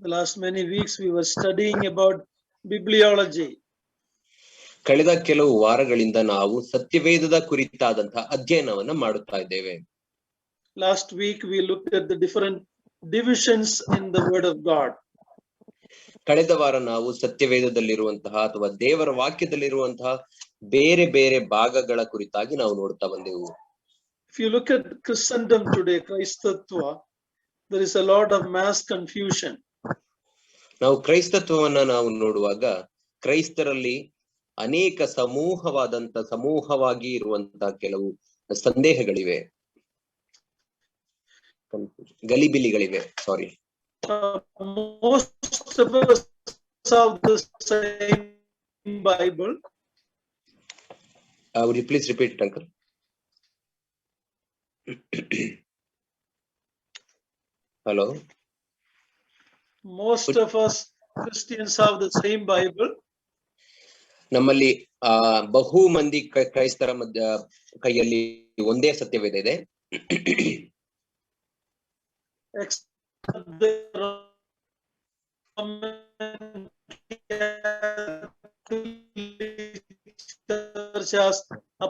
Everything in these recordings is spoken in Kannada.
The last many weeks we were studying about bibliology. ಕಳೆದ ಕೆಲವು ವಾರಗಳಿಂದ ನಾವು ಸತ್ಯವೇದದ ಕುರಿತಾದಂತಹ ಅಧ್ಯಯನವನ್ನ ಮಾಡುತ್ತಾ ಇದ್ದೇವೆ. Last week we looked at the different divisions in the word of God. ಕಳೆದ ವಾರ ನಾವು ಸತ್ಯವೇದದಲ್ಲಿರುವಂತಹ ಅಥವಾ ದೇವರ ವಾಕ್ಯದಲ್ಲಿರುವಂತಹ ಬೇರೆ ಬೇರೆ ಭಾಗಗಳ ಕುರಿತಾಗಿ ನಾವು ನೋಡ್ತಾ ಬಂದೆವು. If you look at Christendom today, Christatva, there is a lot of mass confusion. ನಾವು ಕ್ರೈಸ್ತತ್ವವನ್ನ ನಾವು ನೋಡುವಾಗ ಕ್ರೈಸ್ತರಲ್ಲಿ ಅನೇಕ ಸಮೂಹವಾಗಿ ಇರುವಂತಹ ಕೆಲವು ಸಂದೇಹಗಳಿವೆ, ಗಲಿಬಿಲಿಗಳಿವೆ. ಸಾರಿ. Most of us have the same Bible. Would you please repeat, uncle? Hello. Most of us Christians have the same Bible. ನಮ್ಮಲ್ಲಿ ಬಹು ಮಂದಿ ಕ್ರೈಸ್ತರ ಕೈಯಲ್ಲಿ ಒಂದೇ ಸತ್ಯವೇದ ಇದೆ. Except the Roman Church has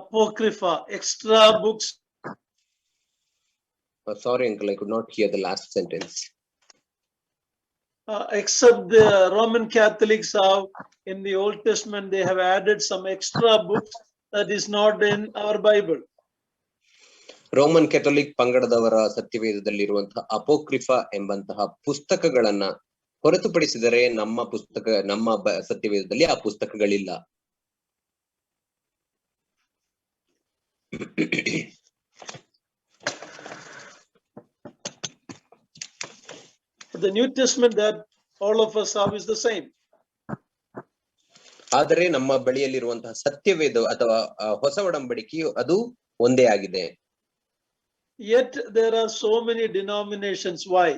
Apocrypha, extra books. Sorry, uncle, I could not hear the last sentence. Except the Roman Catholics have, in the Old Testament, they have added some extra books that is not in our Bible. Roman Catholic ಪಂಗಡದವರ ಸತ್ಯವೇದದಲ್ಲಿರುವಂತಹ ಅಪೋಕ್ರಿಫಾ ಎಂಬಂತಹ ಪುಸ್ತಕಗಳನ್ನ ಹೊರತುಪಡಿಸಿದರೆ ನಮ್ಮ ಸತ್ಯವೇದದಲ್ಲಿ ಆ ಪುಸ್ತಕಗಳಿಲ್ಲ. The New Testament that all of us have is the same. ಆದರೆ ನಮ್ಮ ಬಳಿಯಲ್ಲಿರುವಂತಹ ಸತ್ಯವೇದ ಅಥವಾ ಹೊಸ ಒಡಂಬಡಿಕೆಯು ಅದು ಒಂದೇ ಆಗಿದೆ. Yet there are so many denominations. Why?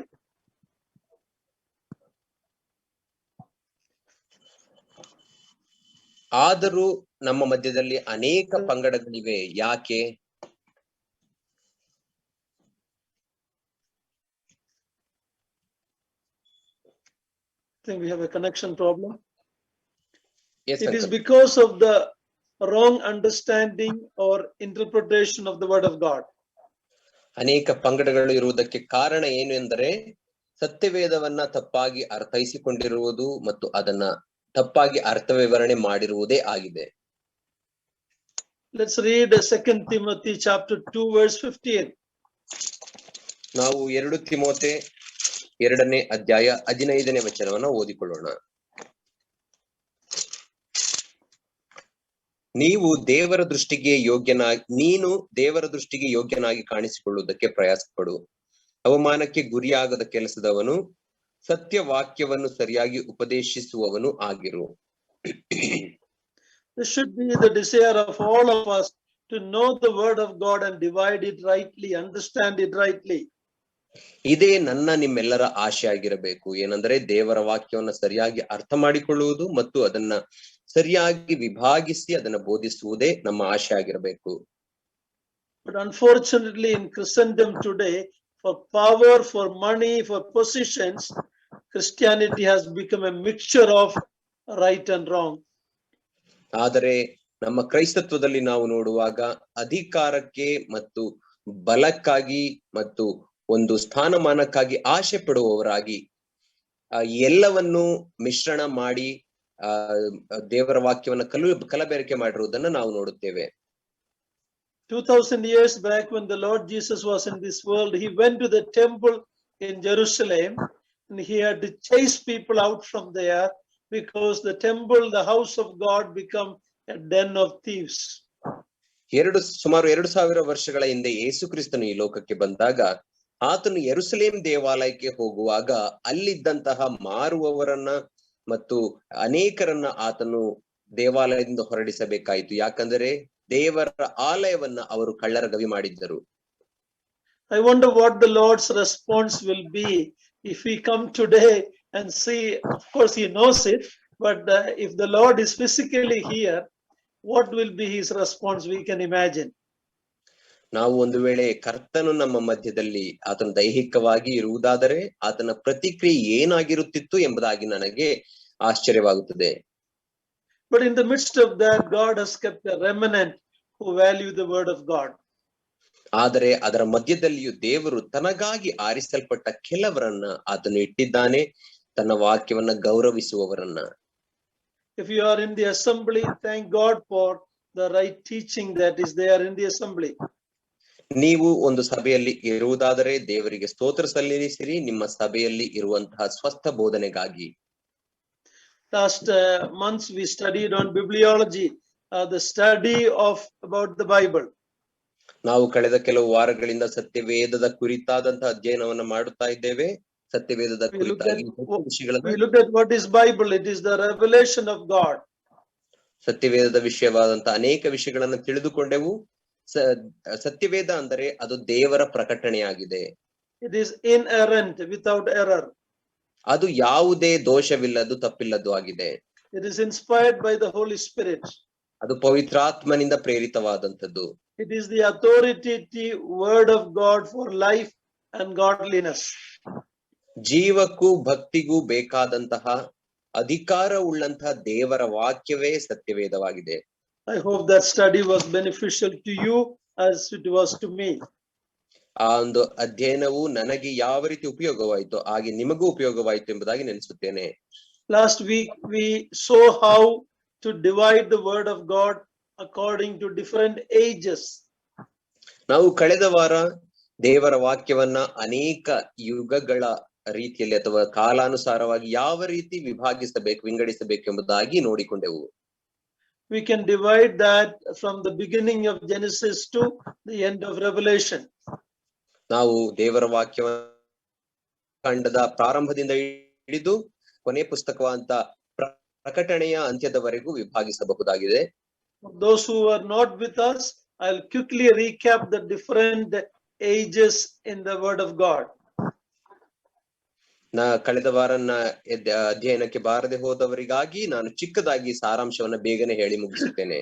ಆದರೂ ನಮ್ಮ ಮಧ್ಯದಲ್ಲಿ ಅನೇಕ ಪಂಗಡಗಳಿವೆ. ಯಾಕೆ? I think we have a connection problem. Yes, it is because of the wrong understanding or interpretation of the word of God. ಅನೇಕ ಪಂಗಡಗಳು ಇರುವುದಕ್ಕೆ ಕಾರಣ ಏನು ಎಂದರೆ ಸತ್ಯವೇದವನ್ನ ತಪ್ಪಾಗಿ ಅರ್ಥೈಸಿಕೊಂಡಿರುವುದು ಮತ್ತು ಅದನ್ನ ತಪ್ಪಾಗಿ ಅರ್ಥ ವಿವರಣೆ ಮಾಡಿರುವುದೇ ಆಗಿದೆ. Let's read 2 Timothy chapter 2 verse 15. ನಾವು 2 ತಿಮೋಥೆ 2ನೇ ಅಧ್ಯಾಯ 15ನೇ ವಚನವನ್ನ ಓದಿಕೊಳ್ಳೋಣ. ನೀನು ದೇವರ ದೃಷ್ಟಿಗೆ ಯೋಗ್ಯನಾಗಿ ಕಾಣಿಸಿಕೊಳ್ಳುವುದಕ್ಕೆ ಪ್ರಯಾಸ ಪಡು. ಅವಮಾನಕ್ಕೆ ಗುರಿಯಾಗದ ಕೆಲಸದವನು, ಸತ್ಯವಾಕ್ಯವನ್ನು ಸರಿಯಾಗಿ ಉಪದೇಶಿಸುವವನು ಆಗಿರು. This should be the desire of all of us to know the word of God and divide it rightly, understand it rightly. ಇದೇ ನಿಮ್ಮೆಲ್ಲರ ಆಶೆ ಆಗಿರಬೇಕು. ಏನಂದ್ರೆ ದೇವರ ವಾಕ್ಯವನ್ನು ಸರಿಯಾಗಿ ಅರ್ಥ ಮಾಡಿಕೊಳ್ಳುವುದು ಮತ್ತು ಅದನ್ನ ಸರಿಯಾಗಿ ವಿಭಾಗಿಸಿ ಅದನ್ನ ಬೋಧಿಸುವುದೇ ನಮ್ಮ ಆಶೆ ಆಗಿರಬೇಕು. But unfortunately in Christendom today, for power, for money, for positions, Christianity has become a mixture of right and wrong. ಆದರೆ ನಮ್ಮ ಕ್ರೈಸ್ತತ್ವದಲ್ಲಿ ನಾವು ನೋಡುವಾಗ ಅಧಿಕಾರಕ್ಕೆ ಮತ್ತು ಬಲಕ್ಕಾಗಿ ಮತ್ತು ಒಂದು ಸ್ಥಾನಮಾನಕ್ಕಾಗಿ ಆಶೆ ಪಡುವವರಾಗಿ ಎಲ್ಲವನ್ನು ಮಿಶ್ರಣ ಮಾಡಿ ದೇವರ ವಾಕ್ಯವನ್ನು ಕಲಬೆರಕೆ ಮಾಡಿರುವುದನ್ನು ನಾವು ನೋಡುತ್ತೇವೆ. 2000 years back when the Lord Jesus was in this world, he went to the temple in Jerusalem and he had to chase people out from there because the temple, the house of God, become a den of thieves. ಸುಮಾರು 2000 ವರ್ಷಗಳ ಹಿಂದೆ ಯೇಸು ಕ್ರಿಸ್ತನು ಈ ಲೋಕಕ್ಕೆ ಬಂದಾಗ ಆತನು ಯೆರೂಸಲೇಮ್ ದೇವಾಲಯಕ್ಕೆ ಹೋಗುವಾಗ ಅಲ್ಲಿದ್ದಂತಹ ಮಾರುವವರನ್ನ ಮತ್ತು ಅನೇಕರನ್ನ ಆತನು ದೇವಾಲಯದಿಂದ ಹೊರಡಿಸಬೇಕಾಯಿತು. ಯಾಕಂದರೆ ದೇವರ ಆಲಯವನ್ನ ಅವರು ಕಳ್ಳರ ಗವಿ ಮಾಡಿದ್ದರು. I wonder what the Lord's response will be if we come today and see. Of course he knows it, but if the Lord is physically here, what will be his response? We can imagine. ನಾವು ಒಂದು ವೇಳೆ ಕರ್ತನು ನಮ್ಮ ಮಧ್ಯದಲ್ಲಿ ಆತನ ದೈಹಿಕವಾಗಿ ಇರುವುದಾದರೆ ಆತನ ಪ್ರತಿಕ್ರಿಯೆ ಏನಾಗಿರುತ್ತಿತ್ತು ಎಂಬುದಾಗಿ ನನಗೆ ಆಶ್ಚರ್ಯವಾಗುತ್ತದೆ. But in the midst of that, God has kept a remnant who value the word of God. ಆದರೆ ಅದರ ಮಧ್ಯದಲ್ಲಿಯೂ ದೇವರು ತನಗಾಗಿ ಆರಿಸಲ್ಪಟ್ಟ ಕೆಲವರನ್ನ ಆತನು ಇಟ್ಟಿದ್ದಾನೆ, ತನ್ನ ವಾಕ್ಯವನ್ನ ಗೌರವಿಸುವವರನ್ನ. If you are in the assembly, thank God for the right teaching that is there in the assembly. ನೀವು ಒಂದು ಸಭೆಯಲ್ಲಿ ಇರುವುದಾದರೆ ದೇವರಿಗೆ ಸ್ತೋತ್ರ ಸಲ್ಲಿಸಿರಿ, ನಿಮ್ಮ ಸಭೆಯಲ್ಲಿ ಇರುವಂತಹ ಸ್ವಸ್ಥ ಬೋಧನೆಗಾಗಿ. Last months we studied on bibliology, the study of about the Bible. ನಾವು ಕಳೆದ ಕೆಲವು ವಾರಗಳಿಂದ ಸತ್ಯವೇದದ ಕುರಿತಾದಂತಹ ಅಧ್ಯಯನವನ್ನ ಮಾಡುತ್ತಾ ಇದ್ದೇವೆ. ಸತ್ಯವೇದದ ಕುರಿತಾಗಿ we looked at what is Bible. It is the revelation of God. ಸತ್ಯವೇದದ ವಿಷಯವಾದಂತಹ ಅನೇಕ ವಿಷಯಗಳನ್ನು ತಿಳಿದುಕೊಂಡೆವು. ಸತ್ಯವೇದ ಅಂದರೆ ಅದು ದೇವರ ಪ್ರಕಟಣೆಯಾಗಿದೆ. It is inerrant, without error. ಅದು ಯಾವುದೇ ದೋಷವಿಲ್ಲದು, ತಪ್ಪಿಲ್ಲದು ಆಗಿದೆ. It is inspired by the Holy Spirit. ಅದು ಪವಿತ್ರಾತ್ಮನಿಂದ ಪ್ರೇರಿತವಾದಂತದ್ದು. It is the authoritative word of God for life and godliness. ಜೀವಕ್ಕೂ ಭಕ್ತಿಗೂ ಬೇಕಾದಂತಹ ಅಧಿಕಾರ ಉಳ್ಳಂತಹ ದೇವರ ವಾಕ್ಯವೇ ಸತ್ಯವೇದವಾಗಿದೆ. I hope that study was beneficial to you as it was to me. ಆ ಒಂದು ಅಧ್ಯಯನವು ನನಗೆ ಯಾವ ರೀತಿ ಉಪಯೋಗವಾಯಿತು ಹಾಗೆ ನಿಮಗೂ ಉಪಯೋಗವಾಯಿತು ಎಂಬುದಾಗಿ ನೆನೆಸುತ್ತೇನೆ. Last week we saw how to divide the word of God according to different ages. ನಾವು ಕಳೆದ ವಾರ ದೇವರ ವಾಕ್ಯವನ್ನ ಅನೇಕ ಯುಗಗಳ ರೀತಿಯಲ್ಲಿ ಅಥವಾ ಕಾಲಾನುಸಾರವಾಗಿ ಯಾವ ರೀತಿ ವಿಭಾಗಿಸಬೇಕು, ವಿಂಗಡಿಸಬೇಕು ಎಂಬುದಾಗಿ ನೋಡಿಕೊಂಡೆವು. We can divide that from the beginning of Genesis to the end of Revelation. ನಾವು ದೇವರ ವಾಕ್ಯ ಖಂಡದ ಪ್ರಾರಂಭದಿಂದ ಹಿಡಿದು ಕೊನೆ ಪುಸ್ತಕವಾದಂತ ಪ್ರಕಟಣೆಯ ಅಂತ್ಯದವರೆಗೂ ವಿಭಾಗಿಸಬಹುದಾಗಿದೆ. Those who are not with us, I'll quickly recap the different ages in the word of God. ಕಳೆದ ವಾರನ ಅಧ್ಯಯನಕ್ಕೆ ಬಾರದೆ ಹೋದವರಿಗಾಗಿ ನಾನು ಚಿಕ್ಕದಾಗಿ ಸಾರಾಂಶವನ್ನ ಬೇಗನೆ ಹೇಳಿ ಮುಗಿಸುತ್ತೇನೆ.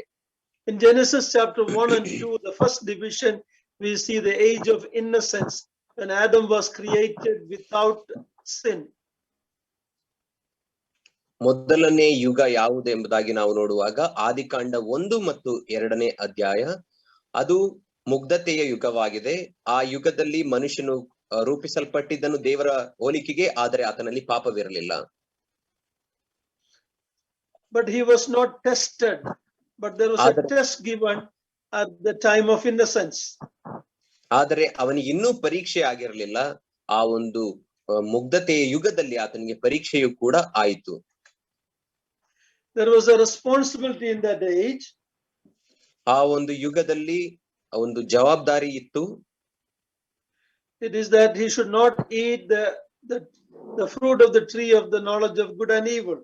In Genesis chapter 1 and 2, the first division, we see the age of innocence when Adam was created without sin. ಮೊದಲನೇ ಯುಗ ಯಾವುದು ಎಂಬುದಾಗಿ ನಾವು ನೋಡುವಾಗ ಆದಿಕಾಂಡ 1 ಮತ್ತು 2ನೇ ಅಧ್ಯಾಯ, ಅದು ಮುಗ್ಧತೆಯ ಯುಗವಾಗಿದೆ. ಆ ಯುಗದಲ್ಲಿ ಮನುಷ್ಯನು ರೂಪಿಸಲ್ಪಟ್ಟಿದ್ದನು ದೇವರ ಹೋಲಿಕೆಗೆ, ಆದರೆ ಆತನಲ್ಲಿ ಪಾಪವಿರಲಿಲ್ಲ. But he was not tested, but there was a test given at the time of innocence. ಆದರೆ ಅವನಿಗೆ ಇನ್ನೂ ಪರೀಕ್ಷೆ ಆಗಿರಲಿಲ್ಲ. ಆ ಒಂದು ಮುಗ್ಧತೆಯ ಯುಗದಲ್ಲಿ ಆತನಿಗೆ ಪರೀಕ್ಷೆಯು ಕೂಡ ಆಯಿತು. There was a responsibility in that age. ಆ ಒಂದು ಯುಗದಲ್ಲಿ ಒಂದು ಜವಾಬ್ದಾರಿ ಇತ್ತು. It is that he should not eat the fruit of the tree of the knowledge of good and evil.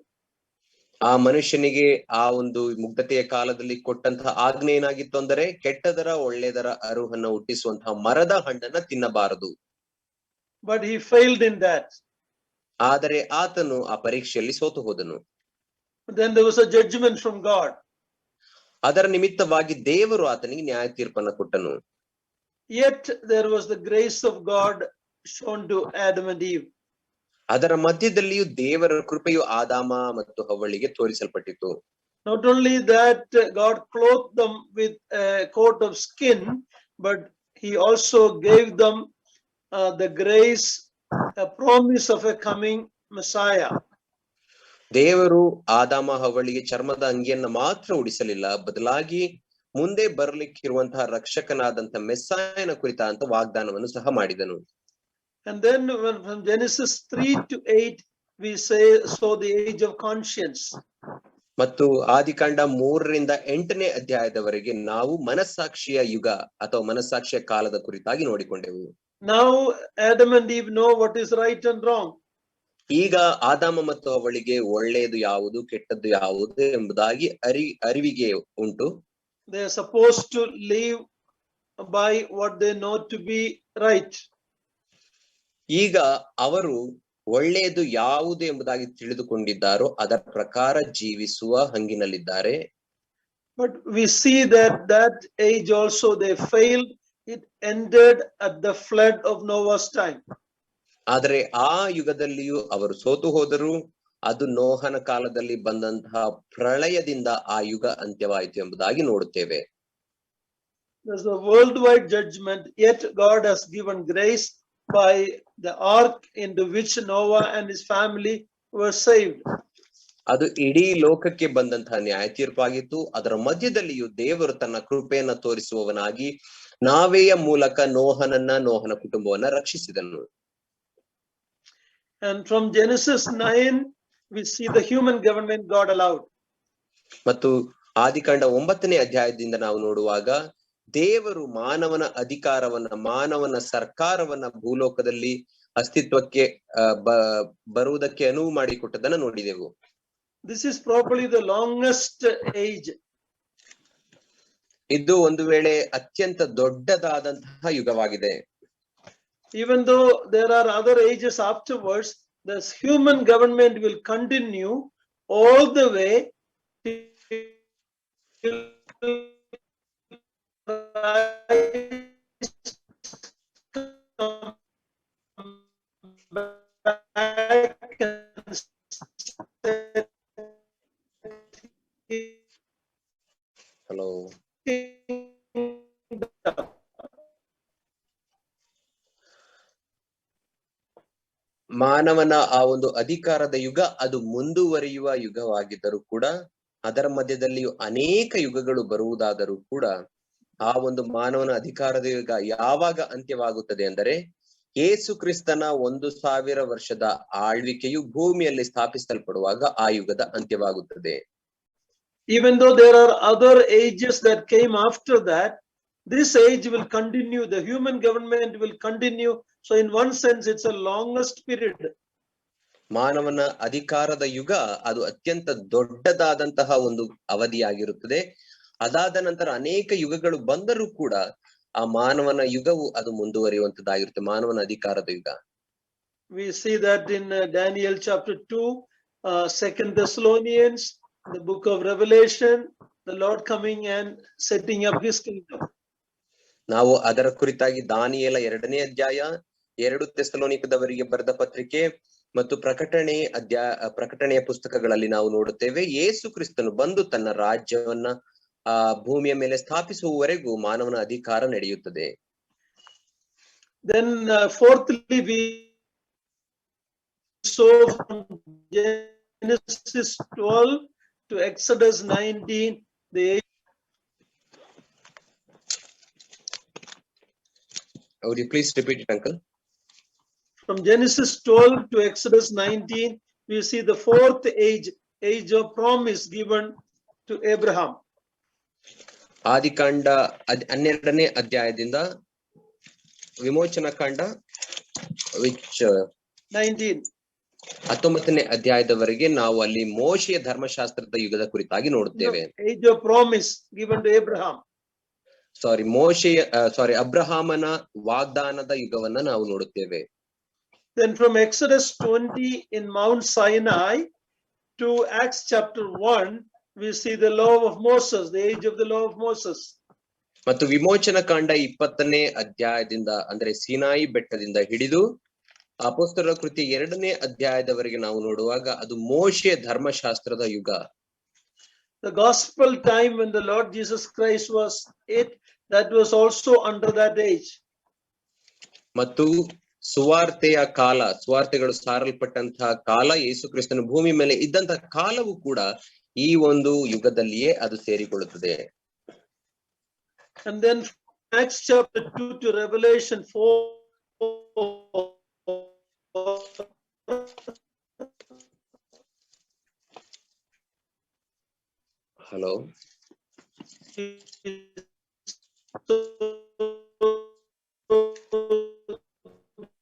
ಆ ಮನುಷ್ಯನಿಗೆ ಆ ಒಂದು ಮುಗ್ಧತೆಯ ಕಾಲದಲ್ಲಿ ಕೊಟ್ಟಂತಹ ಆಜ್ಞೆ ಏನಾಗಿತ್ತು ಅಂದರೆ ಕೆಟ್ಟದರ ಒಳ್ಳೆದರ ಅರುಹನ್ನ ಹುಟ್ಟಿಸುವಂತಹ ಮರದ ಹಣ್ಣನ್ನ ತಿನ್ನಬಾರದು. But he failed in that. ಆದರೆ ಆತನು ಆ ಪರೀಕ್ಷೆಯಲ್ಲಿ ಸೋತು ಹೋದನು. Then there was a judgment from God. ಅದರ ನಿಮಿತ್ತವಾಗಿ ದೇವರು ಆತನಿಗೆ ನ್ಯಾಯ ತೀರ್ಪನ್ನು ಕೊಟ್ಟನು. Yet there was the grace of God shown to Adam and Eve. ಅದರ ಮಧ್ಯದಲ್ಲಿಯೂ ದೇವರ ಕೃಪೆಯು ಆದಾಮ ಮತ್ತು ಹವ್ವಳಿಗೆ ತೋರಿಸಲ್ಪಟ್ಟಿತು. Not only that, God clothed them with a coat of skin, but he also gave them the grace, a promise of a coming Messiah. ದೇವರು ಆದಾಮ ಹವ್ವಳಿಗೆ ಚರ್ಮದ ಅಂಗಿಯನ್ನ ಮಾತ್ರ ಉಡಿಸಲಿಲ್ಲ, ಬದಲಾಗಿ ಮುಂದೆ ಬರಲಿಕ್ಕಿರುವಂತಹ ರಕ್ಷಕನಾದಂತ ಮೆಸ್ಸಾಯನ ಕುರಿತಾದಂತ ವಾಗ್ದಾನವನ್ನು ಸಹ ಮಾಡಿದನು. And then from Genesis 3 to 8 we saw the age of conscience. ಮತ್ತು ಆದಿಕಾಂಡ 3ರಿಂದ 8ನೇ ಅಧ್ಯಾಯದವರೆಗೆ ನಾವು ಮನಸ್ಸಾಕ್ಷಿಯ ಯುಗ ಅಥವಾ ಮನಸ್ಸಾಕ್ಷಿಯ ಕಾಲದ ಕುರಿತಾಗಿ ನೋಡಿಕೊಂಡೆವು. Now Adam and Eve know what is right and wrong. ಈಗ ಆದಾಮ ಮತ್ತು ಅವಳಿಗೆ ಒಳ್ಳೆಯದು ಯಾವುದು ಕೆಟ್ಟದ್ದು ಯಾವುದು ಎಂಬುದಾಗಿ ಅರಿವಿಗೆ ಉಂಟು. They are supposed to live by what they know to be right. ಈಗ ಅವರು ಒಳ್ಳೆಯದು ಯಾವುದು ಎಂಬುದಾಗಿ ತಿಳಿದುಕೊಂಡಿದ್ದಾರೋ ಅದರ ಪ್ರಕಾರ ಜೀವಿಸುವ ಹಂಗಿನಲ್ಲಿದ್ದಾರೆ. But we see that age also they failed it ended at the flood of Noah's time. ಆದರೆ ಆ ಯುಗದಲ್ಲಿಯೂ ಅವರು ಸೋತು ಹೋದರು. ಅದು ನೋಹನ ಕಾಲದಲ್ಲಿ ಬಂದಂತಹ ಪ್ರಳಯದಿಂದ ಆ ಯುಗ ಅಂತ್ಯವಾಯಿತು ಎಂಬುದಾಗಿ ನೋಡುತ್ತೇವೆ. There's a worldwide judgment, yet God has given grace by the ark into which Noah and his family were saved. ಅದು ಇಡೀ ಲೋಕಕ್ಕೆ ಬಂದಂತಹ ನ್ಯಾಯ ತೀರ್ಪಾಗಿತ್ತು. ಅದರ ಮಧ್ಯದಲ್ಲಿಯೂ ದೇವರು ತನ್ನ ಕೃಪೆಯನ್ನ ತೋರಿಸುವವನಾಗಿ ನಾವೆಯ ಮೂಲಕ ನೋಹನ ಕುಟುಂಬವನ್ನ ರಕ್ಷಿಸಿದನು. And from Genesis 9 we see the human government God allowed. ಮತ್ತು ಆದಿಕಾಂಡ 9ನೇ ಅಧ್ಯಾಯದಿಂದ ನಾವು ನೋಡುವಾಗ ದೇವರು ಮಾನವನ ಅಧಿಕಾರವನ್ನ, ಮಾನವನ ಸರ್ಕಾರವನ್ನ ಭೂಲೋಕದಲ್ಲಿ ಅಸ್ತಿತ್ವಕ್ಕೆ ಬರುವುದಕ್ಕೆ ಅನುವು ಮಾಡಿಕೊಟ್ಟದನ್ನ ನೋಡಿದೆವು. This is probably the longest age. ಇದು ಒಂದು ವೇಳೆ ಅತ್ಯಂತ ದೊಡ್ಡದಾದಂತಹ ಯುಗವಾಗಿದೆ. Even though there are other ages afterwards, this human government will continue all the way till Hello. ಮಾನವನ ಆ ಒಂದು ಅಧಿಕಾರದ ಯುಗ ಅದು ಮುಂದುವರಿಯುವ ಯುಗವಾಗಿದ್ದರೂ ಕೂಡ ಅದರ ಮಧ್ಯದಲ್ಲಿಯೂ ಅನೇಕ ಯುಗಗಳು ಬರುವುದಾದರೂ ಕೂಡ ಆ ಒಂದು ಮಾನವನ ಅಧಿಕಾರದ ಯುಗ ಯಾವಾಗ ಅಂತ್ಯವಾಗುತ್ತದೆ ಅಂದರೆ ಯೇಸು ಕ್ರಿಸ್ತನ 1000 ವರ್ಷದ ಆಳ್ವಿಕೆಯು ಭೂಮಿಯಲ್ಲಿ ಸ್ಥಾಪಿಸಲ್ಪಡುವಾಗ ಆ ಯುಗದ ಅಂತ್ಯವಾಗುತ್ತದೆ. Even though there are other ages that came after that, this age will continue. The human government will continue. So in one sense, it's a longest period. ಮಾನವನ ಅಧಿಕಾರದ ಯುಗ ಅದು ಅತ್ಯಂತ ದೊಡ್ಡದಾದಂತಹ ಒಂದು ಅವಧಿಯಾಗಿರುತ್ತದೆ. ಅದಾದ ನಂತರ ಅನೇಕ ಯುಗಗಳು ಬಂದರೂ ಕೂಡ ಆ ಮಾನವನ ಯುಗವು ಅದು ಮುಂದುವರಿಯುವಂತದ್ದಾಗಿರುತ್ತೆ, ಮಾನವನ ಅಧಿಕಾರದ ಯುಗ. We see that in Daniel chapter 2, 2 Thessalonians, the book of Revelation, the Lord coming and setting up his kingdom. ನಾವು ಅದರ ಕುರಿತಾಗಿ ದಾನಿಯೇಲ 2ನೇ ಅಧ್ಯಾಯ, 2 ಥೆಸಲೋನಿಕದವರಿಗೆ ಬರೆದ ಪತ್ರಿಕೆ ಮತ್ತು ಪ್ರಕಟಣೆಯ ಪುಸ್ತಕಗಳಲ್ಲಿ ನಾವು ನೋಡುತ್ತೇವೆ ಯೇಸು ಕ್ರಿಸ್ತನು ಬಂದು ತನ್ನ ರಾಜ್ಯವನ್ನ ಭೂಮಿಯ ಮೇಲೆ ಸ್ಥಾಪಿಸುವವರೆಗೂ ಮಾನವನ ಅಧಿಕಾರ ನಡೆಯುತ್ತದೆ. Then fourthly we saw from Genesis 12 to Exodus 19 the Would you please repeat it, uncle? From Genesis 12 to Exodus 19 we see the fourth age of promise given to Abraham. ಆದಿಕಾಂಡ 12ನೇ ಅಧ್ಯಾಯದಿಂದ ವಿಮೋಚನಾ ಕಾಂಡ 19ನೇ ಅಧ್ಯಾಯದವರೆಗೆ ನಾವು ಅಲ್ಲಿ ಮೋಶೆಯ ಧರ್ಮಶಾಸ್ತ್ರದ ಯುಗದ ಕುರಿತಾಗಿ ನೋಡುತ್ತೇವೆ. Age of promise given to Abraham. ಅಬ್ರಹಾಮನ ವಾಗ್ದಾನದ ಯುಗವನ್ನ ನಾವು ನೋಡುತ್ತೇವೆ. Then from Exodus 20 in Mount Sinai to Acts chapter 1 we see the law of Moses, the age of the law of Moses. ಮತ್ತು ವಿಮೋಚನಾ ಕಾಂಡ 20ನೇ ಅಧ್ಯಾಯದಿಂದ ಅಂದ್ರೆ ಸೀನಾಯಿ ಬೆಟ್ಟದಿಂದ ಹಿಡಿದು ಅಪೊಸ್ತಲರ ಕೃತ್ಯ 2ನೇ ಅಧ್ಯಾಯದವರೆಗೆ ನಾವು ನೋಡುವಾಗ ಅದು ಮೋಶೆಯ ಧರ್ಮಶಾಸ್ತ್ರದ ಯುಗ. The gospel time when the Lord Jesus Christ was that was also under that age. ಮತ್ತು ಸುವಾರ್ತೆಯ ಕಾಲ, ಸುವಾರ್ತೆಗಳು ಸಾರಲ್ಪಟ್ಟಂತಹ ಕಾಲ, ಯೇಸು ಕ್ರಿಸ್ತನ ಭೂಮಿ ಮೇಲೆ ಇದ್ದಂತಹ ಕಾಲವು ಕೂಡ ಈ ಒಂದು ಯುಗದಲ್ಲಿಯೇ ಅದು ಸೇರಿಕೊಳ್ಳುತ್ತದೆ. And then Acts chapter 2 to Revelation 4 Hello.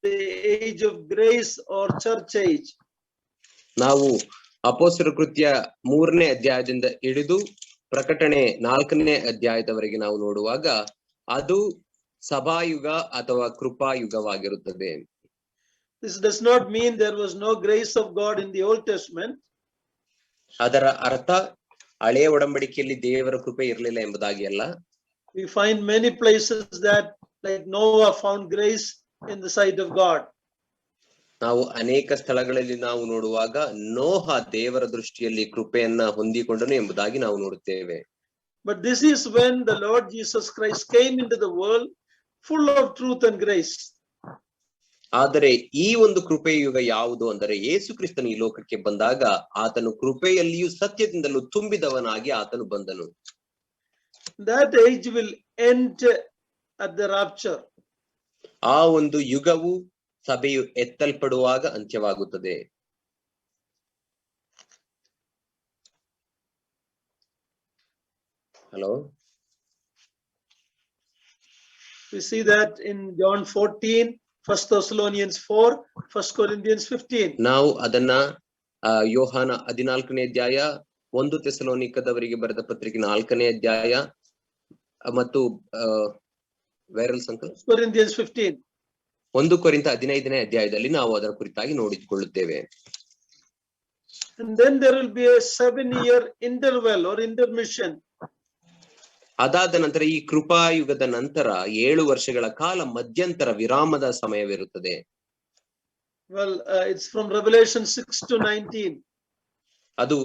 The age of grace or church age. ನಾವು ಅಪೊಸ್ತಲರ ಕೃತ್ಯ 3ನೇ ಅಧ್ಯಾಯದಿಂದ ಹಿಡಿದು ಪ್ರಕಟಣೆ 4ನೇ ಅಧ್ಯಾಯದವರೆಗೆ ನಾವು ನೋಡುವಾಗ ಅದು ಸಭಾಯುಗ ಅಥವಾ ಕೃಪಾಯುಗವಾಗಿರುತ್ತದೆ. This does not mean there was no grace of God in the Old Testament. ಅದರ ಅರ್ಥ ಹಳೆಯ ಒಡಂಬಡಿಕೆಯಲ್ಲಿ ದೇವರ ಕೃಪೆ ಇರಲಿಲ್ಲ ಎಂಬುದಾಗಿ ಅಲ್ಲ. We find many places that like Noah found grace in the sight of God. ನಾವು ಅನೇಕ ಸ್ಥಳಗಳಲ್ಲಿ ನಾವು ನೋಡುವಾಗ ನೋಹ ದೇವರ ದೃಷ್ಟಿಯಲ್ಲಿ ಕೃಪೆಯನ್ನ ಹೊಂದಿಕೊಂಡನು ಎಂಬುದಾಗಿ ನಾವು ನೋಡುತ್ತೇವೆ. But this is when the Lord Jesus Christ came into the world full of truth and grace. ಆದರೆ ಈ ಒಂದು ಕೃಪೆಯ ಯುಗ ಯಾವುದು ಅಂದರೆ ಯೇಸು ಕ್ರಿಸ್ತನು ಈ ಲೋಕಕ್ಕೆ ಬಂದಾಗ ಆತನು ಕೃಪೆಯಲ್ಲಿಯೂ ಸತ್ಯದಿಂದಲೂ ತುಂಬಿದವನಾಗಿ ಆತನು ಬಂದನು. That age will end at the rapture. ಆ ಒಂದು ಯುಗವು ಸಭೆಯು ಎತ್ತಲ್ಪಡುವಾಗ ಅಂತ್ಯವಾಗುತ್ತದೆ. Hello, We see that in John 14, 1 Thessalonians 4, 1 Corinthians 15. ನಾವು ಅದನ್ನ ಯೋಹಾನ 14ನೇ ಅಧ್ಯಾಯ, 1 ಥೆಸಲೋನಿಕದವರಿಗೆ ಬರೆದ ಪತ್ರಿಕೆ 4ನೇ ಅಧ್ಯಾಯ ಮತ್ತು ವೈರಲ್ ಸಂಕಲ್ Corinthians 15. 1 ಕೊರಿಂಥ 15ನೇ ಅಧ್ಯಾಯದಲ್ಲಿ ನಾವು ಅದರ ಕುರಿತಾಗಿ ನೋಡಿಕೊಳ್ಳುತ್ತೇವೆ. And then there will be a 7-year interval or intermission. ಅದಾದ ನಂತರ ಈ ಕೃಪಾಯುಗದ ನಂತರ 7 ವರ್ಷಗಳ ಕಾಲ ಮಧ್ಯಂತರ ವಿರಾಮದ ಸಮಯವಿರುತ್ತದೆ. Well, it's from Revelation 6 to 19. ಅದು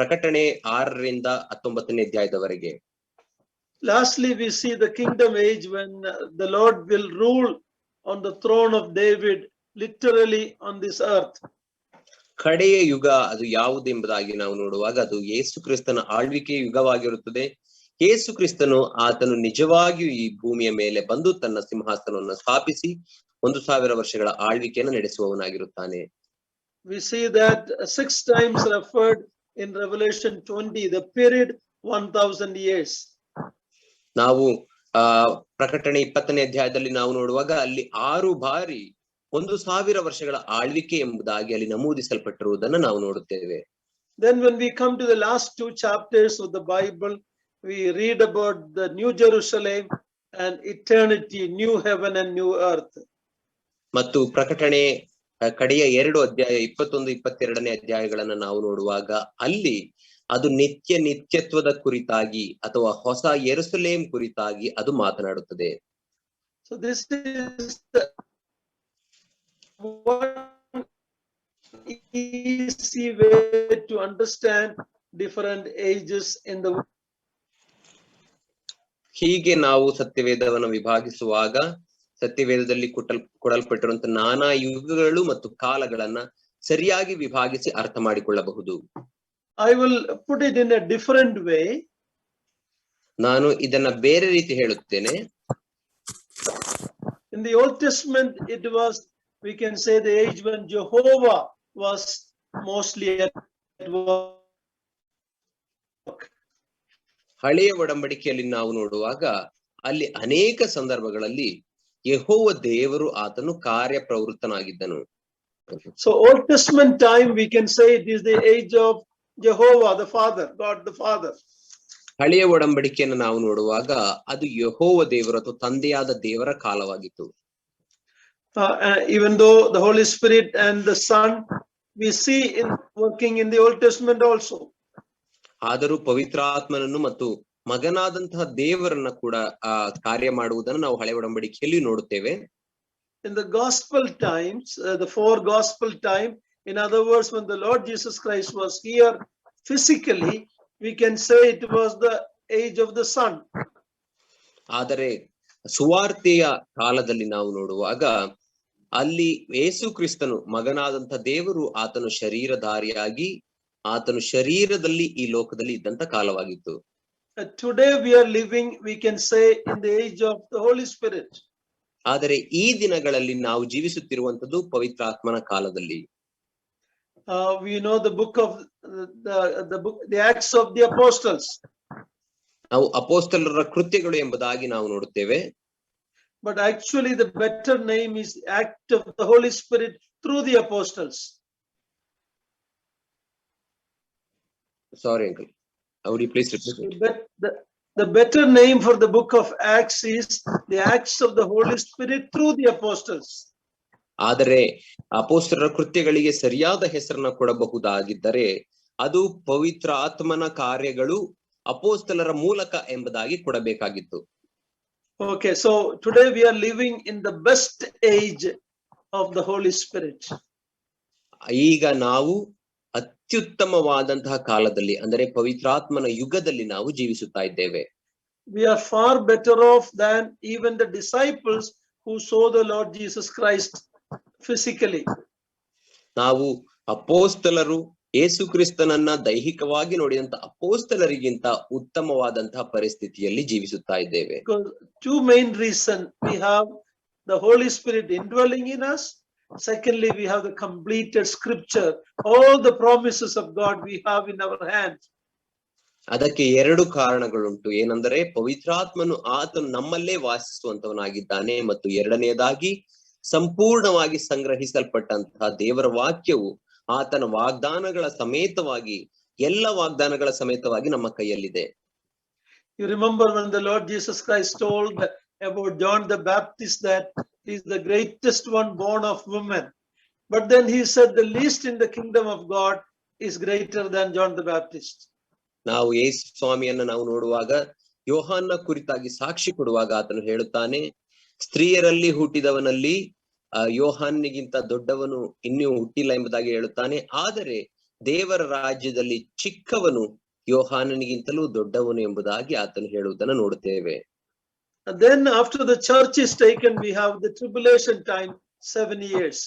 ಪ್ರಕಟಣೆ 6ರಿಂದ 19ನೇ ಅಧ್ಯಾಯದವರೆಗೆ. Lastly, we see the kingdom age when the Lord will rule on the throne of David, literally on this earth. ಕಡೆಯ ಯುಗ ಅದು ಯಾವುದೆಂಬುದಾಗಿ ನಾವು ನೋಡುವಾಗ ಅದು ಯೇಸು ಕ್ರಿಸ್ತನ ಆಳ್ವಿಕೆಯ ಯುಗವಾಗಿರುತ್ತದೆ. ಯೇಸು ಕ್ರಿಸ್ತನು ಆತನು ನಿಜವಾಗಿಯೂ ಈ ಭೂಮಿಯ ಮೇಲೆ ಬಂದು ತನ್ನ ಸಿಂಹಾಸನವನ್ನು ಸ್ಥಾಪಿಸಿ 1000 ವರ್ಷಗಳ ಆಳ್ವಿಕೆಯನ್ನು ನಡೆಸುವವನಾಗಿರುತ್ತಾನೆ. We see that 6 times referred in Revelation 20, the period 1000 years. ನಾವು ಪ್ರಕಟಣೆ 20ನೇ ಅಧ್ಯಾಯದಲ್ಲಿ ನಾವು ನೋಡುವಾಗ ಅಲ್ಲಿ 6 ಬಾರಿ 1000 ವರ್ಷಗಳ ಆಳ್ವಿಕೆ ಎಂಬುದಾಗಿ ಅಲ್ಲಿ ನಮೂದಿಸಲ್ಪಟ್ಟಿರುವುದನ್ನು ನಾವು ನೋಡುತ್ತೇವೆ. Then when we come to the last 2 chapters of the Bible, we read about the New Jerusalem and eternity, new heaven and new earth. ಮತ್ತು ಪ್ರಕಟಣೆ ಕಡೆಯ 2 ಅಧ್ಯಾಯ 21, 22ನೇ ಅಧ್ಯಾಯಗಳನ್ನು ನಾವು ನೋಡುವಾಗ ಅಲ್ಲಿ ಅದು ನಿತ್ಯತ್ವದ ಕುರಿತಾಗಿ ಅಥವಾ ಹೊಸ ಯೆರೂಸಲೇಮ್ ಕುರಿತಾಗಿ ಅದು ಮಾತನಾಡುತ್ತದೆ. So this is the one easy way to understand different ages in the world. ಹೀಗೆ ನಾವು ಸತ್ಯವೇದವನ್ನು ವಿಭಾಗಿಸುವಾಗ ಸತ್ಯವೇದದಲ್ಲಿ ಕೊಡಲ್ಪಟ್ಟಿರುವಂತಹ ನಾನಾ ಯುಗಗಳು ಮತ್ತು ಕಾಲಗಳನ್ನ ಸರಿಯಾಗಿ ವಿಭಾಗಿಸಿ ಅರ್ಥ ಮಾಡಿಕೊಳ್ಳಬಹುದು. I will put it in a different way. ನಾನು ಇದನ್ನ ಬೇರೆ ರೀತಿ ಹೇಳುತ್ತೇನೆ. In the Old Testament, it was, we can say, the age when Jehovah was mostly at work. ಹಳೆಯ ಒಡಂಬಡಿಕೆಯಲ್ಲಿ ನಾವು ನೋಡುವಾಗ ಅಲ್ಲಿ ಅನೇಕ ಸಂದರ್ಭಗಳಲ್ಲಿ ಯೆಹೋವ ದೇವರು ಆತನು ಕಾರ್ಯಪ್ರವೃತ್ತನಾಗಿದ್ದನು. So Old Testament time, we can say it is the age of Jehovah the Father, God the Father. ಹಳೆಯ ಒಡಂಬಡಿಕೆಯನ್ನು ನಾವು ನೋಡುವಾಗ ಅದು ಯೆಹೋವ ದೇವರು ಅಥವಾ ತಂದೆಯಾದ ದೇವರ ಕಾಲವಾಗಿತ್ತು. Even though the Holy Spirit and the Son we see in working in the Old Testament also. ಆದರೂ ಪವಿತ್ರಾತ್ಮನನ್ನು ಮತ್ತು ಮಗನಾದಂತಹ ದೇವರನ್ನ ಕೂಡ ಕಾರ್ಯ ಮಾಡುವುದನ್ನು ನಾವು ಹಳೆಯ ಒಡಂಬಡಿಕೆಯಲ್ಲಿ ನೋಡುತ್ತೇವೆ. In the gospel times, the 4 gospel time, in other words, when the Lord Jesus Christ was here physically, we can say it was the age of the Son. ಆದರೆ ಸುವಾರ್ತೆಯ ಕಾಲದಲ್ಲಿ ನಾವು ನೋಡುವಾಗ ಅಲ್ಲಿ ಯೇಸು ಕ್ರಿಸ್ತನು ಮಗನಾದಂತಹ ದೇವರು ಆತನು ಶರೀರಧಾರಿಯಾಗಿ ಆತನು ಶರೀರದಲ್ಲಿ ಈ ಲೋಕದಲ್ಲಿ ಇದ್ದಂತ ಕಾಲವಾಗಿತ್ತು. Today we are living, we can say, in the age of the Holy Spirit. ಆದರೆ ಈ ದಿನಗಳಲ್ಲಿ ನಾವು ಜೀವಿಸುತ್ತಿರುವಂತದ್ದು ಪವಿತ್ರಾತ್ಮನ ಕಾಲದಲ್ಲಿ. We know the book of the Acts of the Apostles. ನಾವು ಅಪೊಸ್ತಲರ ಕೃತ್ಯಗಳು ಎಂಬುದಾಗಿ ನಾವು ನೋಡುತ್ತೇವೆ. But actually the better name is Act of the Holy Spirit through the Apostles. Sorry, uncle. Would you please repeat? The better name for the book of Acts is the Acts of the Holy Spirit through the Apostles. ಆದರೆ ಅಪೊಸ್ತಲರ ಕೃತ್ಯಗಳಿಗೆ ಸರಿಯಾದ ಹೆಸರನ್ನ ಕೊಡಬಹುದಾಗಿದ್ದರೆ ಅದು ಪವಿತ್ರ ಆತ್ಮನ ಕಾರ್ಯಗಳು ಅಪೊಸ್ತಲರ ಮೂಲಕ ಎಂಬುದಾಗಿ ಕೊಡಬೇಕಾಗಿತ್ತು. Okay, so today we are living in the best age of the Holy Spirit. ಈಗ ನಾವು ಅತ್ಯುತ್ತಮವಾದಂತಹ ಕಾಲದಲ್ಲಿ ಅಂದರೆ ಪವಿತ್ರಾತ್ಮನ ಯುಗದಲ್ಲಿ ನಾವು ಜೀವಿಸುತ್ತಾ ಇದ್ದೇವೆ. We are far better off than even the disciples who saw the Lord Jesus Christ physically. ನಾವು ಅಪೋಸ್ತಲರು ಯೇಸು ಕ್ರಿಸ್ತನನ್ನ ದೈಹಿಕವಾಗಿ ನೋಡಿದಂತ ಅಪೋಸ್ತಲರಿಗಿಂತ ಉತ್ತಮವಾದಂತಹ ಪರಿಸ್ಥಿತಿಯಲ್ಲಿ ಜೀವಿಸುತ್ತಾ ಇದ್ದೇವೆ. Because two main reasons: we have the Holy Spirit indwelling in us. Secondly, we have the completed scripture. All the promises of God we have in our hands. ಅದಕ್ಕೆ ಎರಡು ಕಾರಣಗಳುಂಟು. ಏನೆಂದರೆ ಪವಿತ್ರಾತ್ಮನು ಆತನು ನಮ್ಮಲ್ಲೇ ವಾಸಿಸುವಂತವನಾಗಿದ್ದಾನೆ ಮತ್ತು ಎರಡನೆಯದಾಗಿ ಸಂಪೂರ್ಣವಾಗಿ ಸಂಗ್ರಹಿಸಲ್ಪಟ್ಟಂತಹ ದೇವರ ವಾಕ್ಯವು ಆತನ ವಾಗ್ದಾನಗಳ ಸಮೇತವಾಗಿ ಎಲ್ಲ ವಾಗ್ದಾನಗಳ ಸಮೇತವಾಗಿ ನಮ್ಮ ಕೈಯಲ್ಲಿದೆ. You remember when the Lord Jesus Christ told about John the Baptist that he is the greatest one born of woman, but then he said the least in the kingdom of God is greater than John the Baptist. ನಾವು ಯೇಸು ಸ್ವಾಮಿಯನ್ನ ನಾವು ನೋಡುವಾಗ ಯೋಹಾನ್ನ ಕುರಿತಾಗಿ ಸಾಕ್ಷಿ ಕೊಡುವಾಗ ಆತನು ಹೇಳುತ್ತಾನೆ, ಸ್ತ್ರೀಯರಲ್ಲಿ ಹುಟ್ಟಿದವನಲ್ಲಿ ಯೋಹಾನ್ನಿಗಿಂತ ದೊಡ್ಡವನು ಇನ್ನೂ ಹುಟ್ಟಿಲ್ಲ ಎಂಬುದಾಗಿ ಹೇಳುತ್ತಾನೆ. ಆದರೆ ದೇವರ ರಾಜ್ಯದಲ್ಲಿ ಚಿಕ್ಕವನು ಯೋಹಾನನಿಗಿಂತಲೂ ದೊಡ್ಡವನು ಎಂಬುದಾಗಿ ಆತನು ಹೇಳುವುದನ್ನು ನೋಡುತ್ತೇವೆ. Then after the church is taken, we have the tribulation time, 7 years.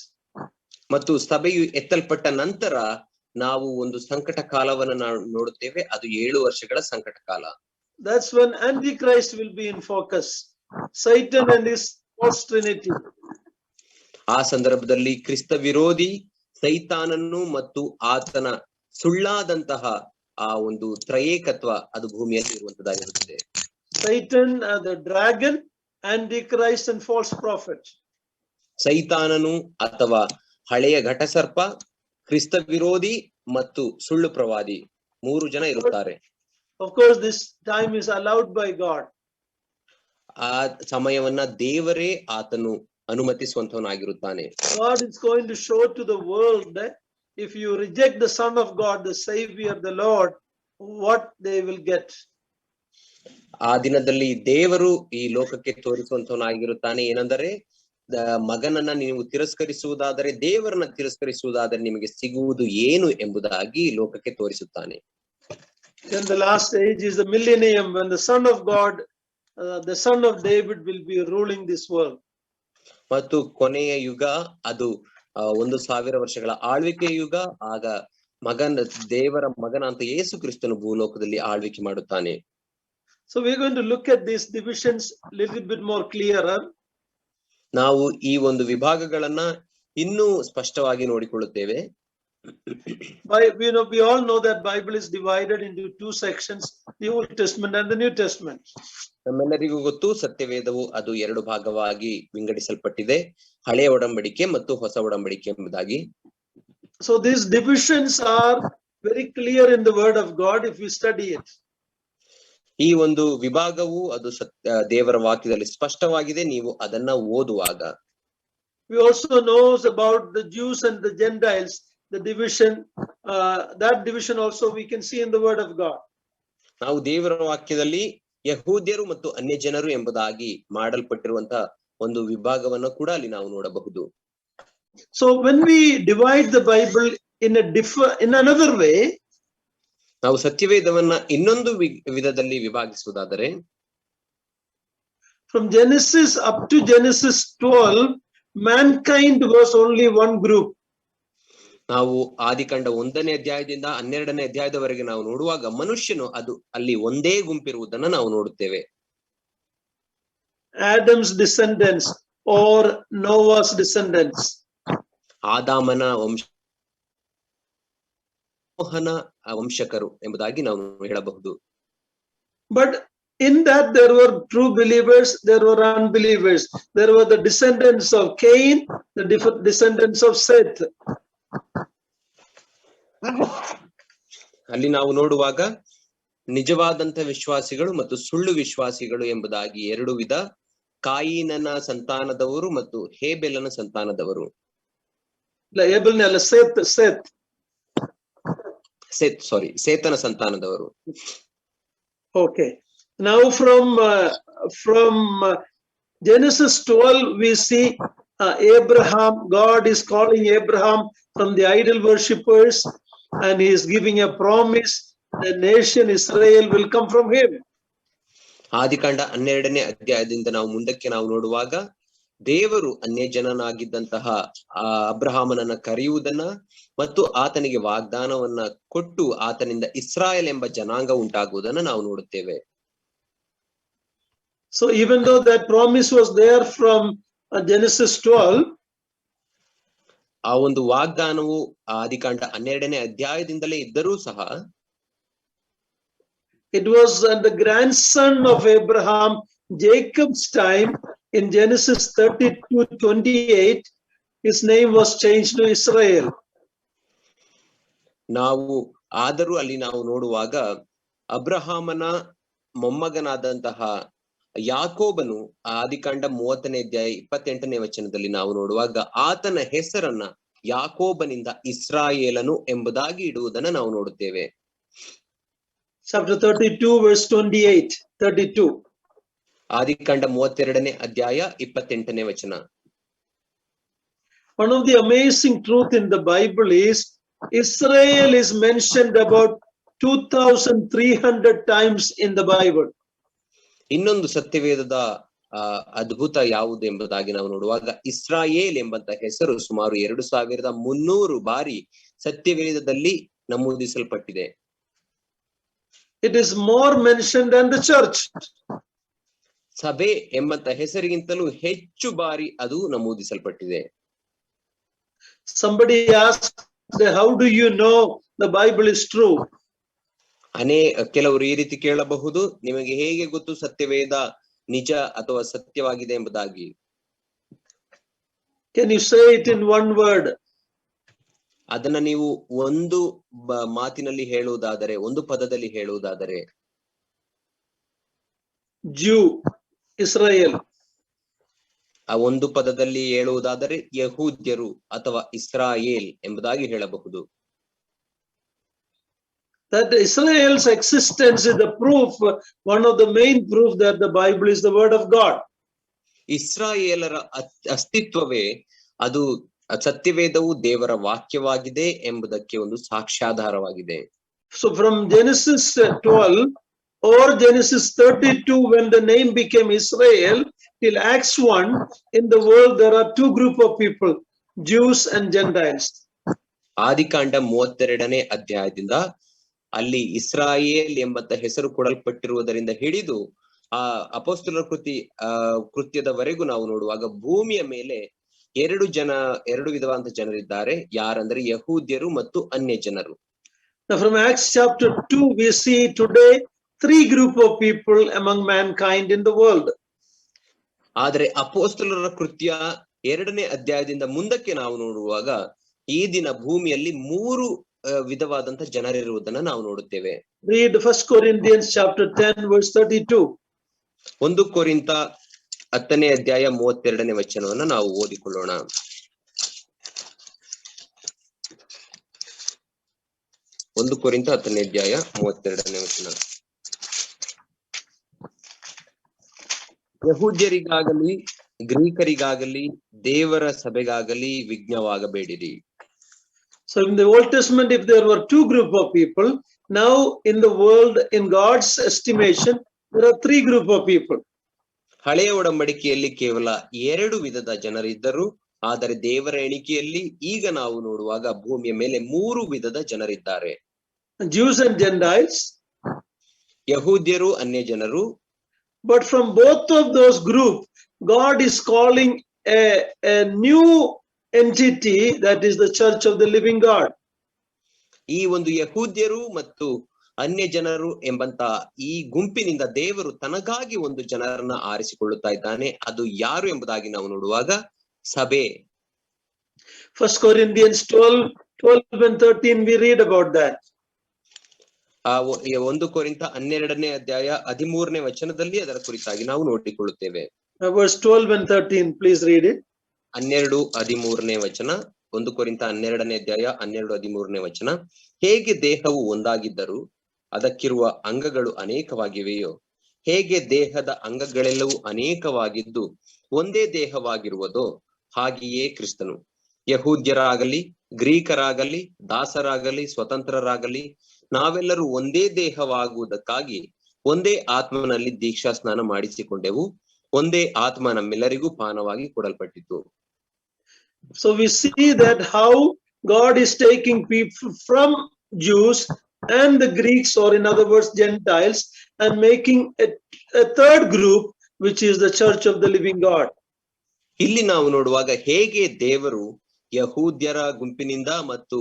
ಮತ್ತು ಸಭೆಯು ಎತ್ತಲ್ಪಟ್ಟ ನಂತರ ನಾವು ಒಂದು ಸಂಕಟ ಕಾಲವನ್ನು ನಾವು ನೋಡುತ್ತೇವೆ. ಅದು 7 ವರ್ಷಗಳ ಸಂಕಟ ಕಾಲ. That's when Antichrist will be in focus. Satan and his false trinity. ಆ ಸಂದರ್ಭದಲ್ಲಿ ಕ್ರಿಸ್ತ ವಿರೋಧಿ ಸೈತಾನನ್ನು ಮತ್ತು ಆತನ ಸುಳ್ಳಾದಂತಹ ಆ ಒಂದು ತ್ರಯೇಕತ್ವ ಅದು ಭೂಮಿಯಲ್ಲಿ ಇರುವಂತದ್ದಾಗಿರುತ್ತದೆ. Satan, the dragon, Antichrist and false prophet. ಸೈತಾನನು ಅಥವಾ ಹಳೆಯ ಘಟಸರ್ಪ, ಕ್ರಿಸ್ತ ವಿರೋಧಿ ಮತ್ತು ಸುಳ್ಳು ಪ್ರವಾದಿ 3 ಜನ ಇರುತ್ತಾರೆ. Of course, this time is allowed by God. ಆ ಸಮಯವನ್ನ ದೇವರೇ ಆತನು ಅನುಮತಿಸುವಂತವನಾಗಿರುತ್ತಾನೆ. God is going to show to the world that if you reject the Son of God, the Savior, the Lord, what they will get. ಆ ದಿನದಲ್ಲಿ ದೇವರು ಈ ಲೋಕಕ್ಕೆ ತೋರಿಸುವಂತವನಾಗಿರುತ್ತಾನೆ. ಏನೆಂದರೆ ಮಗನನ್ನ ನೀವು ತಿರಸ್ಕರಿಸುವುದಾದರೆ, ದೇವರನ್ನ ತಿರಸ್ಕರಿಸುವುದಾದರೆ ನಿಮಗೆ ಸಿಗುವುದು ಏನು ಎಂಬುದಾಗಿ ಲೋಕಕ್ಕೆ ತೋರಿಸುತ್ತಾನೆ. Then the last age is the millennium, when the Son of God, the Son of David will be ruling this world. ಮತ್ತು ಕೊನೆಯ ಯುಗ ಅದು 1000 ವರ್ಷಗಳ ಆಳ್ವಿಕೆ ಯುಗ. ಆಗ ದೇವರ ಮಗನ ಅಂತ ಯೇಸು ಕ್ರಿಸ್ತನು ಭೂಲೋಕದಲ್ಲಿ ಆಳ್ವಿಕೆ ಮಾಡುತ್ತಾನೆ. So we're going to look at these divisions a little bit more clearer. ನಾವು ಈ ಒಂದು ವಿಭಾಗಗಳನ್ನ ಇನ್ನೂ ಸ್ಪಷ್ಟವಾಗಿ ನೋಡಿಕೊಳ್ಳುತ್ತೇವೆ. We all know that Bible is divided into 2 sections, the Old Testament and the New Testament. ನಮ್ಮೆಲ್ಲರಿಗೂ ಗೊತ್ತು, ಸತ್ಯವೇದವು ಅದು 2 ಭಾಗವಾಗಿ ವಿಂಗಡಿಸಲ್ಪಟ್ಟಿದೆ, ಹಳೆಯ ಒಡಂಬಡಿಕೆ ಮತ್ತು ಹೊಸ ಒಡಂಬಡಿಕೆ ಎಂಬುದಾಗಿ. So these divisions are very clear in the word of God if we study it. ಈ ಒಂದು ವಿಭಾಗವು ಅದು ದೇವರ ವಾಕ್ಯದಲ್ಲಿ ಸ್ಪಷ್ಟವಾಗಿದೆ ನೀವು ಅದನ್ನ ಓದುವಾಗ. We also know about the Jews and the Gentiles, the division, that division also we can see in the word of God. ನಾವು ದೇವರ ವಾಕ್ಯದಲ್ಲಿ ಯಹೂದ್ಯರು ಮತ್ತು ಅನ್ಯ ಜನರು ಎಂಬುದಾಗಿ ಮಾಡಲ್ಪಟ್ಟಿರುವಂತಹ ಒಂದು ವಿಭಾಗವನ್ನು ಕೂಡ ಅಲ್ಲಿ ನಾವು ನೋಡಬಹುದು. So when we divide the Bible in another way, ನಾವು ಸತ್ಯವೇದವನ್ನ ಇನ್ನೊಂದು ವಿಧದಲ್ಲಿ ವಿಭಾಗಿಸುವುದಾದರೆ, from Genesis up to Genesis 12, mankind was only one group. ನಾವು ಆದಿಕಾಂಡ 1ನೇ ಅಧ್ಯಾಯದಿಂದ 12ನೇ ಅಧ್ಯಾಯದವರೆಗೆ ನಾವು ನೋಡುವಾಗ ಮನುಷ್ಯನು ಅದು ಅಲ್ಲಿ ಒಂದೇ ಗುಂಪಿರುವುದನ್ನು ನಾವು ನೋಡುತ್ತೇವೆ. Adam's descendants or Noah's descendants. ಆದಾಮನ ನೋಹನ ವಂಶಕರು ಎಂಬುದಾಗಿ ನಾವು ಹೇಳಬಹುದು. But in that there were true believers, there were unbelievers. There were the descendants of Cain, the descendants of Seth. ಅಲ್ಲಿ ನಾವು ನೋಡುವಾಗ ನಿಜವಾದಂತ ವಿಶ್ವಾಸಿಗಳು ಮತ್ತು ಸುಳ್ಳು ವಿಶ್ವಾಸಿಗಳು ಎಂಬುದಾಗಿ 2 ವಿಧ, ಕಾಯಿನನ ಸಂತಾನದವರು ಮತ್ತು ಹೇಬೆಲನ ಸಂತಾನದವರು. ಸೇತನ ಸಂತಾನದವರು. Okay. Now from from Genesis 12, we see Abraham. God is calling Abraham from the idol worshippers, and he is giving a promise. The nation Israel will come from him. ಆದಿಕಾಂಡ 12ನೇ ಅಧ್ಯಾಯದಿಂದ ನಾವು ಮುಂದಕ್ಕೆ ನಾವು ನೋಡುವಾಗ ದೇವರು ಅನ್ಯ ಜನನಾಗಿದ್ದಂತಹ ಅಬ್ರಹಾಮನನ್ನ ಕರೆಯುವುದನ್ನ ಮತ್ತು ಆತನಿಗೆ ವಾಗ್ದಾನವನ್ನ ಕೊಟ್ಟು ಆತನಿಂದ ಇಸ್ರಾಯೇಲ್ ಎಂಬ ಜನಾಂಗ ಉಂಟಾಗುವುದನ್ನ ನಾವು ನೋಡುತ್ತೇವೆ. So even though that promise was there from Genesis 12, ಆ ಒಂದು ವಾಗ್ದಾನವು ಆದಿಕಾಂಡ 12ನೇ ಅಧ್ಯಾಯದಿಂದಲೇ ಇದ್ದರೂ ಸಹ it was the grandson of Abraham, Jacob's time. In Genesis 32:28, his name was changed to Israel. ನಾವು ಆದರೂ ಅಲ್ಲಿ ನಾವು ನೋಡುವಾಗ ಅಬ್ರಹಾಮನ ಮೊಮ್ಮಗನಾದಂತಹ ಯಾಕೋಬನು ಆದಿಕಾಂಡ 30ನೇ ಅಧ್ಯಾಯ 28ನೇ ವಚನದಲ್ಲಿ ನಾವು ನೋಡುವಾಗ ಆತನ ಹೆಸರನ್ನ ಯಾಕೋಬನಿಂದ ಇಸ್ರಾಯೇಲನು ಎಂಬುದಾಗಿ ಇಡುವುದನ್ನ ನಾವು ನೋಡುತ್ತೇವೆ. Chapter 32 verse 28, 32. ಆದಿಕಾಂಡ 32ನೇ ಅಧ್ಯಾಯ 28ನೇ ವಚನ. One of the amazing truth in the Bible is Israel is mentioned about 2,300 times in the Bible. ಇನ್ನೊಂದು ಸತ್ಯವೇದದ ಅದ್ಭುತ ಯಾವುದು ಎಂಬುದಾಗಿ ನಾವು ನೋಡುವಾಗ ಇಸ್ರಾಯೇಲ್ ಎಂಬಂತ ಹೆಸರು ಸುಮಾರು 2300 ಬಾರಿ ಸತ್ಯವೇದದಲ್ಲಿ ನಮೂದಿಸಲ್ಪಟ್ಟಿದೆ. It is more mentioned than the church. ಸಭೆ ಎಂಬಂತ ಹೆಸರಿಗಿಂತಲೂ ಹೆಚ್ಚು ಬಾರಿ ಅದು ನಮೂದಿಸಲ್ಪಟ್ಟಿದೆ. Somebody asked, how do you know the Bible is true? ಕೆಲವರು ಈ ರೀತಿ ಕೇಳಬಹುದು, ನಿಮಗೆ ಹೇಗೆ ಗೊತ್ತು ಸತ್ಯವೇದ ನಿಜ ಅಥವಾ ಸತ್ಯವಾಗಿದೆ ಎಂಬುದಾಗಿ? Can you say it in one word? ಅದನ್ನ ನೀವು ಒಂದು ಮಾತಿನಲ್ಲಿ ಹೇಳುವುದಾದರೆ, ಒಂದು ಪದದಲ್ಲಿ ಹೇಳುವುದಾದರೆ? Jew, Israel. ಆ ಒಂದು ಪದದಲ್ಲಿ ಹೇಳುವುದಾದರೆ ಯಹೂದ್ಯರು ಅಥವಾ ಇಸ್ರಾಯೇಲ್ ಎಂಬುದಾಗಿ ಹೇಳಬಹುದು. That Israel's existence is the proof, one of the main proof that the Bible is the word of God. ಇಸ್ರಾಯೇಲರ ಅಸ್ತಿತ್ವವೇ ಅದು ಸತ್ಯವೇದವು ದೇವರ ವಾಕ್ಯವಾಗಿದೆ ಎಂಬುದಕ್ಕೆ ಒಂದು ಸಾಕ್ಷ್ಯಾಧಾರವಾಗಿದೆ. So from Genesis 12 or Genesis 32, when the name became Israel, till Acts 1, in the world there are two group of people, Jews and Gentiles. ಆದಿಕಾಂಡ 32ನೇ ಅಧ್ಯಾಯದಿಂದ ಅಲ್ಲಿ ಇಸ್ರಾಯೇಲ್ ಎಂಬಂತ ಹೆಸರು ಕೊಡಲ್ಪಟ್ಟಿರುವುದರಿಂದ ಹಿಡಿದು ಆ ಅಪೊಸ್ತಲರ ಕೃತ್ಯದವರೆಗೂ ನಾವು ನೋಡುವಾಗ ಭೂಮಿಯ ಮೇಲೆ ಎರಡು ವಿಧವಾದ ಜನರಿದ್ದಾರೆ. ಯಾರಂದ್ರೆ ಯಹೂದ್ಯರು ಮತ್ತು ಅನ್ಯ ಜನರು. Now from Acts chapter 2, we see today three group of people among mankind in the world. ಆದರೆ ಅಪೊಸ್ತಲರ ಕೃತ್ಯ 2ನೇ ಅಧ್ಯಾಯದಿಂದ ಮುಂದಕ್ಕೆ ನಾವು ನೋಡುವಾಗ ಈ ದಿನ ಭೂಮಿಯಲ್ಲಿ 3 ವಿಧವಾದಂತ ಜನರಿರುವುದನ್ನ ನಾವು ನೋಡುತ್ತೇವೆ. Read 1 Corinthians chapter 10 verse 32. 1 ಕೊರಿಂಥ 10ನೇ ಅಧ್ಯಾಯ 32ನೇ ವಚನವನ್ನು ನಾವು ಓದಿಕೊಳ್ಳೋಣ. 1 ಕೊರಿಂಥ 10ನೇ ಅಧ್ಯಾಯ 32ನೇ ವಚನ. ಯಹೂದ್ಯರಿಗಾಗಲಿ ಗ್ರೀಕರಿಗಾಗಲಿ ದೇವರ ಸಭೆಗಾಗಲಿ ವಿಜ್ಞವಾಗಬೇಡಿರಿ. So in the Old Testament, if there were two group of people, now in the world, in God's estimation, there are three group of people. ಹಳೆಯ ಒಡಂಬಡಿಕೆಯಲ್ಲಿ ಕೇವಲ 2 ವಿಧದ ಜನರಿದ್ದರು, ಆದರೆ ದೇವರ ಎಣಿಕೆಯಲ್ಲಿ ಈಗ ನಾವು ನೋಡುವಾಗ ಭೂಮಿಯ ಮೇಲೆ 3 ವಿಧದ ಜನರಿದ್ದಾರೆ. Jews and Gentiles. ಯಹೂದ್ಯರು ಅನ್ಯ ಜನರು. But from both of those groups, God is calling a new entity, that is the church of the living God. ಈ ಒಂದು ಯಹೂದ್ಯರು ಮತ್ತು ಅನ್ಯ ಜನರು ಎಂಬಂತ ಈ ಗುಂಪಿನಿಂದ ದೇವರು ತನಗಾಗಿ ಒಂದು ಜನರನ್ನ ಆರಿಸಿಕೊಳ್ಳುತ್ತಾ ಇದ್ದಾನೆ. ಅದು ಯಾರು ಎಂಬುದಾಗಿ ನಾವು ನೋಡುವಾಗ ಸಭೆ. 1 Corinthians 12 and 13, we read about that. 1 ಕೊರಿಂಥ 12ನೇ ಅಧ್ಯಾಯ 13ನೇ ವಚನದಲ್ಲಿ ಅದರ ಕುರಿತಾಗಿ ನಾವು ನೋಡಿಕೊಳ್ಳುತ್ತೇವೆ. Verse 12 and 13, please read it. 12-13ನೇ ವಚನ. 1 ಕೊರಿಂಥ 12ನೇ ಅಧ್ಯಾಯ 12-13ನೇ ವಚನ. ಹೇಗೆ ದೇಹವು ಒಂದಾಗಿದ್ದರೂ ಅದಕ್ಕಿರುವ ಅಂಗಗಳು ಅನೇಕವಾಗಿವೆಯೋ ಹೇಗೆ ದೇಹದ ಅಂಗಗಳೆಲ್ಲವೂ ಅನೇಕವಾಗಿದ್ದು ಒಂದೇ ದೇಹವಾಗಿರುವುದೋ ಹಾಗೆಯೇ ಕ್ರಿಸ್ತನು. ಯಹೂದ್ಯರಾಗಲಿ ಗ್ರೀಕರಾಗಲಿ ದಾಸರಾಗಲಿ ಸ್ವತಂತ್ರರಾಗಲಿ ನಾವೆಲ್ಲರೂ ಒಂದೇ ದೇಹವಾಗುವುದಕ್ಕಾಗಿ ಒಂದೇ ಆತ್ಮನಲ್ಲಿ ದೀಕ್ಷಾ ಸ್ನಾನ ಮಾಡಿಸಿಕೊಂಡೆವು, ಒಂದೇ ಆತ್ಮ ನಮ್ಮೆಲ್ಲರಿಗೂ ಪಾನವಾಗಿ ಕೊಡಲ್ಪಟ್ಟಿತು. So we see that how God is taking people from Jews and the Greeks, or in other words Gentiles, and making a third group, which is the church of the living God. ಇಲ್ಲಿ ನಾವು ನೋಡುವಾಗ ಹೇಗೆ ದೇವರು ಯಹೂದ್ಯರ ಗುಂಪಿನಿಂದ ಮತ್ತು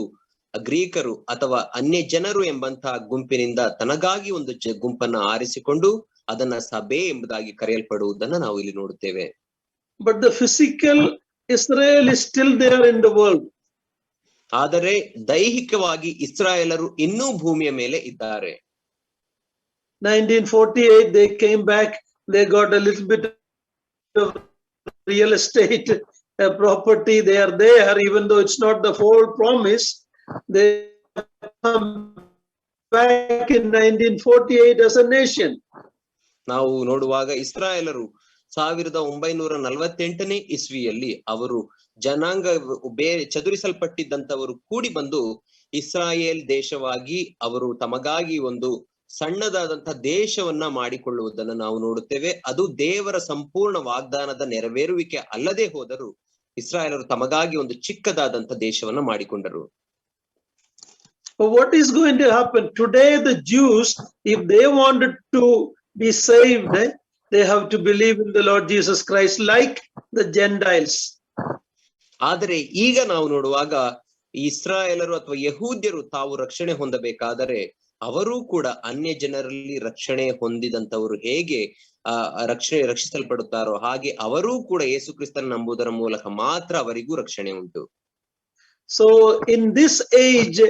ಗ್ರೀಕರು ಅಥವಾ ಅನ್ಯ ಜನರು ಎಂಬಂತಹ ಗುಂಪಿನಿಂದ ತನಗಾಗಿ ಒಂದು ಗುಂಪನ್ನು ಆರಿಸಿಕೊಂಡು ಅದನ್ನ ಸಭೆ ಎಂಬುದಾಗಿ ಕರೆಯಲ್ಪಡುವುದನ್ನು ನಾವು ಇಲ್ಲಿ ನೋಡುತ್ತೇವೆ. But the physical Israel is still there in the world. ಆದರೆ ದೈಹಿಕವಾಗಿ ಇಸ್ರಾಯೇಲರು ಇನ್ನೂ ಭೂಮಿಯ ಮೇಲೆ ಇದ್ದಾರೆ. 1948 they came back, they got a little bit of real estate property, they are there, even though it's not the whole promise. They come back in 1948 as a nation. ನಾವು ನೋಡುವಾಗ ಇಸ್ರಾಯೇಲರು 1948ನೇ ಇಸ್ವಿಯಲ್ಲಿ ಅವರು ಜನಾಂಗ ಬೇರೆ ಚದುರಿಸಲ್ಪಟ್ಟಿದ್ದಂತವರು ಕೂಡಿ ಬಂದು ಇಸ್ರಾಯೇಲ್ ದೇಶವಾಗಿ ಅವರು ತಮಗಾಗಿ ಒಂದು ಸಣ್ಣದಾದಂತಹ ದೇಶವನ್ನ ಮಾಡಿಕೊಳ್ಳುವುದನ್ನು ನಾವು ನೋಡುತ್ತೇವೆ. ಅದು ದೇವರ ಸಂಪೂರ್ಣ ವಾಗ್ದಾನದ ನೆರವೇರುವಿಕೆ ಅಲ್ಲದೆ ಹೋದರೂ ಇಸ್ರಾಯೇಲರು ತಮಗಾಗಿ ಒಂದು ಚಿಕ್ಕದಾದಂತಹ ದೇಶವನ್ನ ಮಾಡಿಕೊಂಡರು. But what is going to happen today? The Jews, if they wanted to be saved, they have to believe in the Lord Jesus Christ like the Gentiles. ಆದರೆ ಈಗ ನಾವು ನೋಡುವಾಗ ಇಸ್ರಾಯೇಲರು ಅಥವಾ ಯಹೂದ್ಯರು ತಾವು ರಕ್ಷಣೆ ಹೊಂದಬೇಕಾದರೆ ಅವರೂ ಕೂಡ ಅನ್ಯ ಜನರಲ್ಲಿ ರಕ್ಷಣೆ ಹೊಂದಿದಂತವರು ಹೇಗೆ ರಕ್ಷಿಸಲ್ಪಡುತ್ತಾರೋ ಹಾಗೆ ಅವರೂ ಕೂಡ ಯೇಸು ಕ್ರಿಸ್ತನ ನಂಬುವುದರ ಮೂಲಕ ಮಾತ್ರ ಅವರಿಗೂ ರಕ್ಷಣೆ ಉಂಟು. So in this age,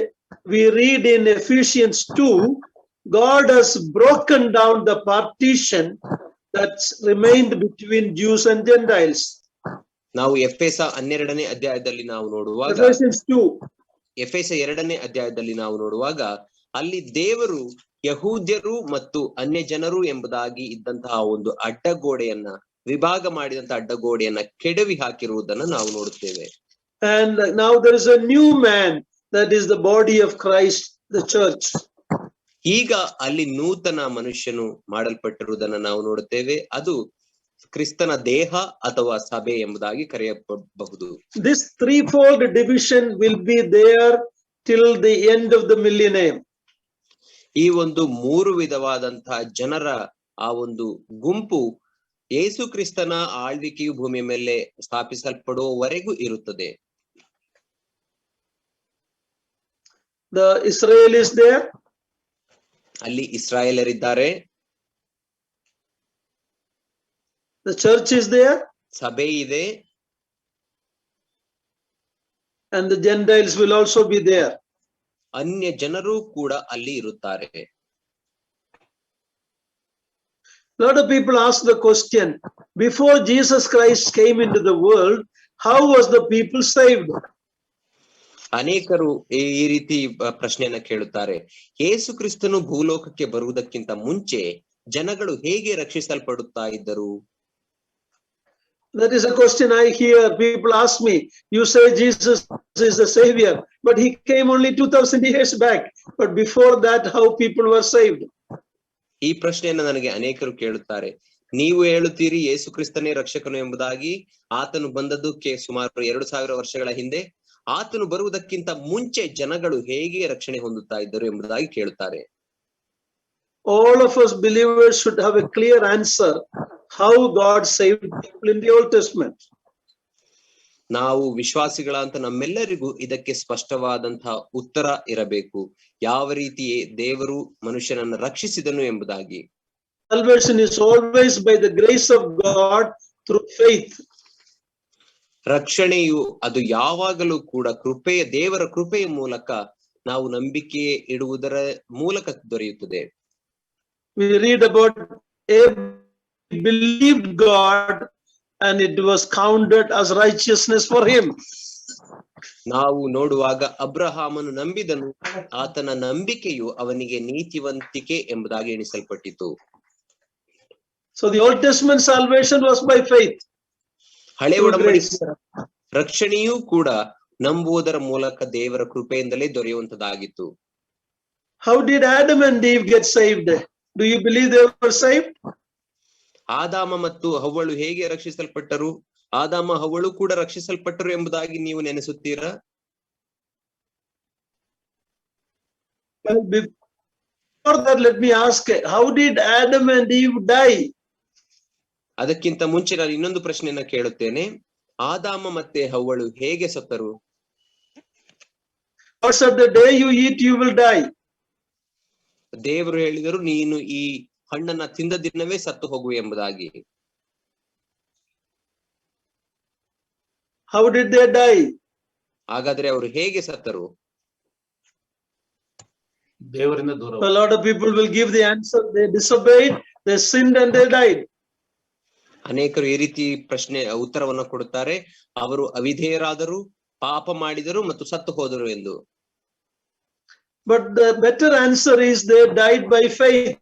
we read in Ephesians 2, God has broken down the partition that's remained between Jews and Gentiles. ನಾವು ಎಫೆಸ 12ನೇ ಅಧ್ಯಾಯದಲ್ಲಿ ನಾವು ನೋಡುವಾಗ ಎಫೆಸ 2ನೇ ಅಧ್ಯಾಯದಲ್ಲಿ ನಾವು ನೋಡುವಾಗ ಅಲ್ಲಿ ದೇವರು ಯಹೂದ್ಯರು ಮತ್ತು ಅನ್ಯ ಜನರು ಎಂಬುದಾಗಿ ಇದ್ದಂತಹ ಒಂದು ಅಡ್ಡಗೋಡೆಯನ್ನ ವಿಭಾಗ ಮಾಡಿದಂತಹ ಅಡ್ಡಗೋಡೆಯನ್ನ ಕೆಡವಿ ಹಾಕಿರುವುದನ್ನು ನಾವು ನೋಡುತ್ತೇವೆ. And now there is a new man, that is the body of Christ, the church. ಈಗ ಅಲ್ಲಿ ನೂತನ ಮನುಷ್ಯನು ಮಾಡಲ್ಪಟ್ಟಿರುವುದನ್ನು ನಾವು ನೋಡುತ್ತೇವೆ, ಅದು ಕ್ರಿಸ್ತನ ದೇಹ ಅಥವಾ ಸಭೆ ಎಂಬುದಾಗಿ ಕರೆಯಬಹುದು. This threefold division will be there till the end of the millennium. ಈ ಒಂದು 3 ವಿಧವಾದಂತಹ ಜನರ ಆ ಒಂದು ಗುಂಪು ಯೇಸು ಕ್ರಿಸ್ತನ ಆಳ್ವಿಕೆಯು ಭೂಮಿಯ ಮೇಲೆ ಸ್ಥಾಪಿಸಲ್ಪಡುವವರೆಗೂ ಇರುತ್ತದೆ. The Israel is there. ಅಲ್ಲಿ ಇಸ್ರಾಯೇಲರಿದ್ದಾರೆ. The church is there. ಸಭೆ ಇದೆ. And the Gentiles will also be there. ಅನ್ಯ ಜನರು ಕೂಡ ಅಲ್ಲಿ ಇರುತ್ತಾರೆ. A lot of people ask the question, before Jesus Christ came into the world, how was the people saved? ಅನೇಕರು ಈ ರೀತಿ ಪ್ರಶ್ನೆಯನ್ನ ಕೇಳುತ್ತಾರೆ. ಯೇಸು ಕ್ರಿಸ್ತನು ಭೂಲೋಕಕ್ಕೆ ಬರುವುದಕ್ಕಿಂತ ಮುಂಚೆ ಜನಗಳು ಹೇಗೆ ರಕ್ಷಿಸಲ್ಪಡುತ್ತಾ ಇದ್ದರು? That is a question I hear. People ask me, you say Jesus is the savior, but he came only 2000 years back. But before that, how people were saved? ಈ ಪ್ರಶ್ನೆಯನ್ನ ನನಗೆ ಅನೇಕರು ಕೇಳುತ್ತಾರೆ. ನೀವು ಹೇಳುತ್ತೀರಿ ಯೇಸು ಕ್ರಿಸ್ತನೇ ರಕ್ಷಕನು ಎಂಬುದಾಗಿ, ಆತನು ಬಂದದ್ದು ಸುಮಾರು 2000 ವರ್ಷಗಳ ಹಿಂದೆ. ಆತನು ಬರುವುದಕ್ಕಿಂತ ಮುಂಚೆ ಜನಗಳು ಹೇಗೆ ರಕ್ಷಣೆ ಹೊಂದುತ್ತಾ ಇದ್ದರು ಎಂಬುದಾಗಿ ಕೇಳುತ್ತಾರೆ. All of us believers should have a clear answer how God saved people in the Old Testament. ನಾವು ವಿಶ್ವಾಸಿಗಳಂತ ನಮ್ಮೆಲ್ಲರಿಗೂ ಇದಕ್ಕೆ ಸ್ಪಷ್ಟವಾದಂತಹ ಉತ್ತರ ಇರಬೇಕು, ಯಾವ ರೀತಿ ದೇವರು ಮನುಷ್ಯನನ್ನು ರಕ್ಷಿಸಿದನು ಎಂಬುದಾಗಿ. Salvation is always by the grace of God through faith. ರಕ್ಷಣೆಯು ಅದು ಯಾವಾಗಲೂ ಕೂಡ ದೇವರ ಕೃಪೆಯ ಮೂಲಕ ನಾವು ನಂಬಿಕೆ ಇಡುವುದರ ಮೂಲಕ ದೊರೆಯುತ್ತದೆ. We read about Abraham believed God and it was counted as righteousness for him. ನಾವು ನೋಡುವಾಗ ಅಬ್ರಹಾಮನು ನಂಬಿದನು, ಆತನ ನಂಬಿಕೆಯು ಅವನಿಗೆ ನೀತಿವಂತಿಕೆ ಎಂಬುದಾಗಿ ಎಣಿಸಲ್ಪಟ್ಟಿತು. So the Old Testament salvation was by faith. ಹಳೆ Through ಒಡಂಬಡಿಕೆಯ grace. ರಕ್ಷಣೆಯೂ ಕೂಡ ನಂಬುವುದರ ಮೂಲಕ ದೇವರ ಕೃಪೆಯಿಂದಲೇ ದೊರೆಯುವಂತದ್ದಾಗಿತ್ತು. How did Adam and Eve get saved? Do you believe they were saved? ಆದಾಮ ಮತ್ತು ಹವ್ವಳು ಹೇಗೆ ರಕ್ಷಿಸಲ್ಪಟ್ಟರು? ಆದಾಮ ಹವ್ವಳು ಕೂಡ ರಕ್ಷಿಸಲ್ಪಟ್ಟರು ಎಂಬುದಾಗಿ ನೀವು ನೆನೆಸುತ್ತೀರಾ? Well, before that, let me ask, how did Adam and Eve die? ಅದಕ್ಕಿಂತ ಮುಂಚೆ ನಾನು ಇನ್ನೊಂದು ಪ್ರಶ್ನೆಯನ್ನ ಕೇಳುತ್ತೇನೆ. ಆದಾಮ ಮತ್ತೆ ಹವ್ವಳು ಹೇಗೆ ಸತ್ತರು? God said, the day you eat, you will die. ದೇವರು ಹೇಳಿದರು, ನೀನು ಈ ಹಣ್ಣನ್ನ ತಿಂದ ದಿನವೇ ಸತ್ತು ಹೋಗು ಎಂಬುದಾಗಿ. How did they die? ಹಾಗಾದ್ರೆ ಅವರು ಹೇಗೆ ಸತ್ತರು? ದೇವರಿಂದ ದೂರ. A lot of people will give the answer. They disobeyed, they sinned, and they died. ಅನೇಕರು ಈ ರೀತಿ ಉತ್ತರವನ್ನು ಕೊಡುತ್ತಾರೆ. ಅವರು ಅವಿಧೇಯರಾದರು, ಪಾಪ ಮಾಡಿದರು ಮತ್ತು ಸತ್ತು ಹೋದರು ಎಂದು. But the better answer is they died by faith.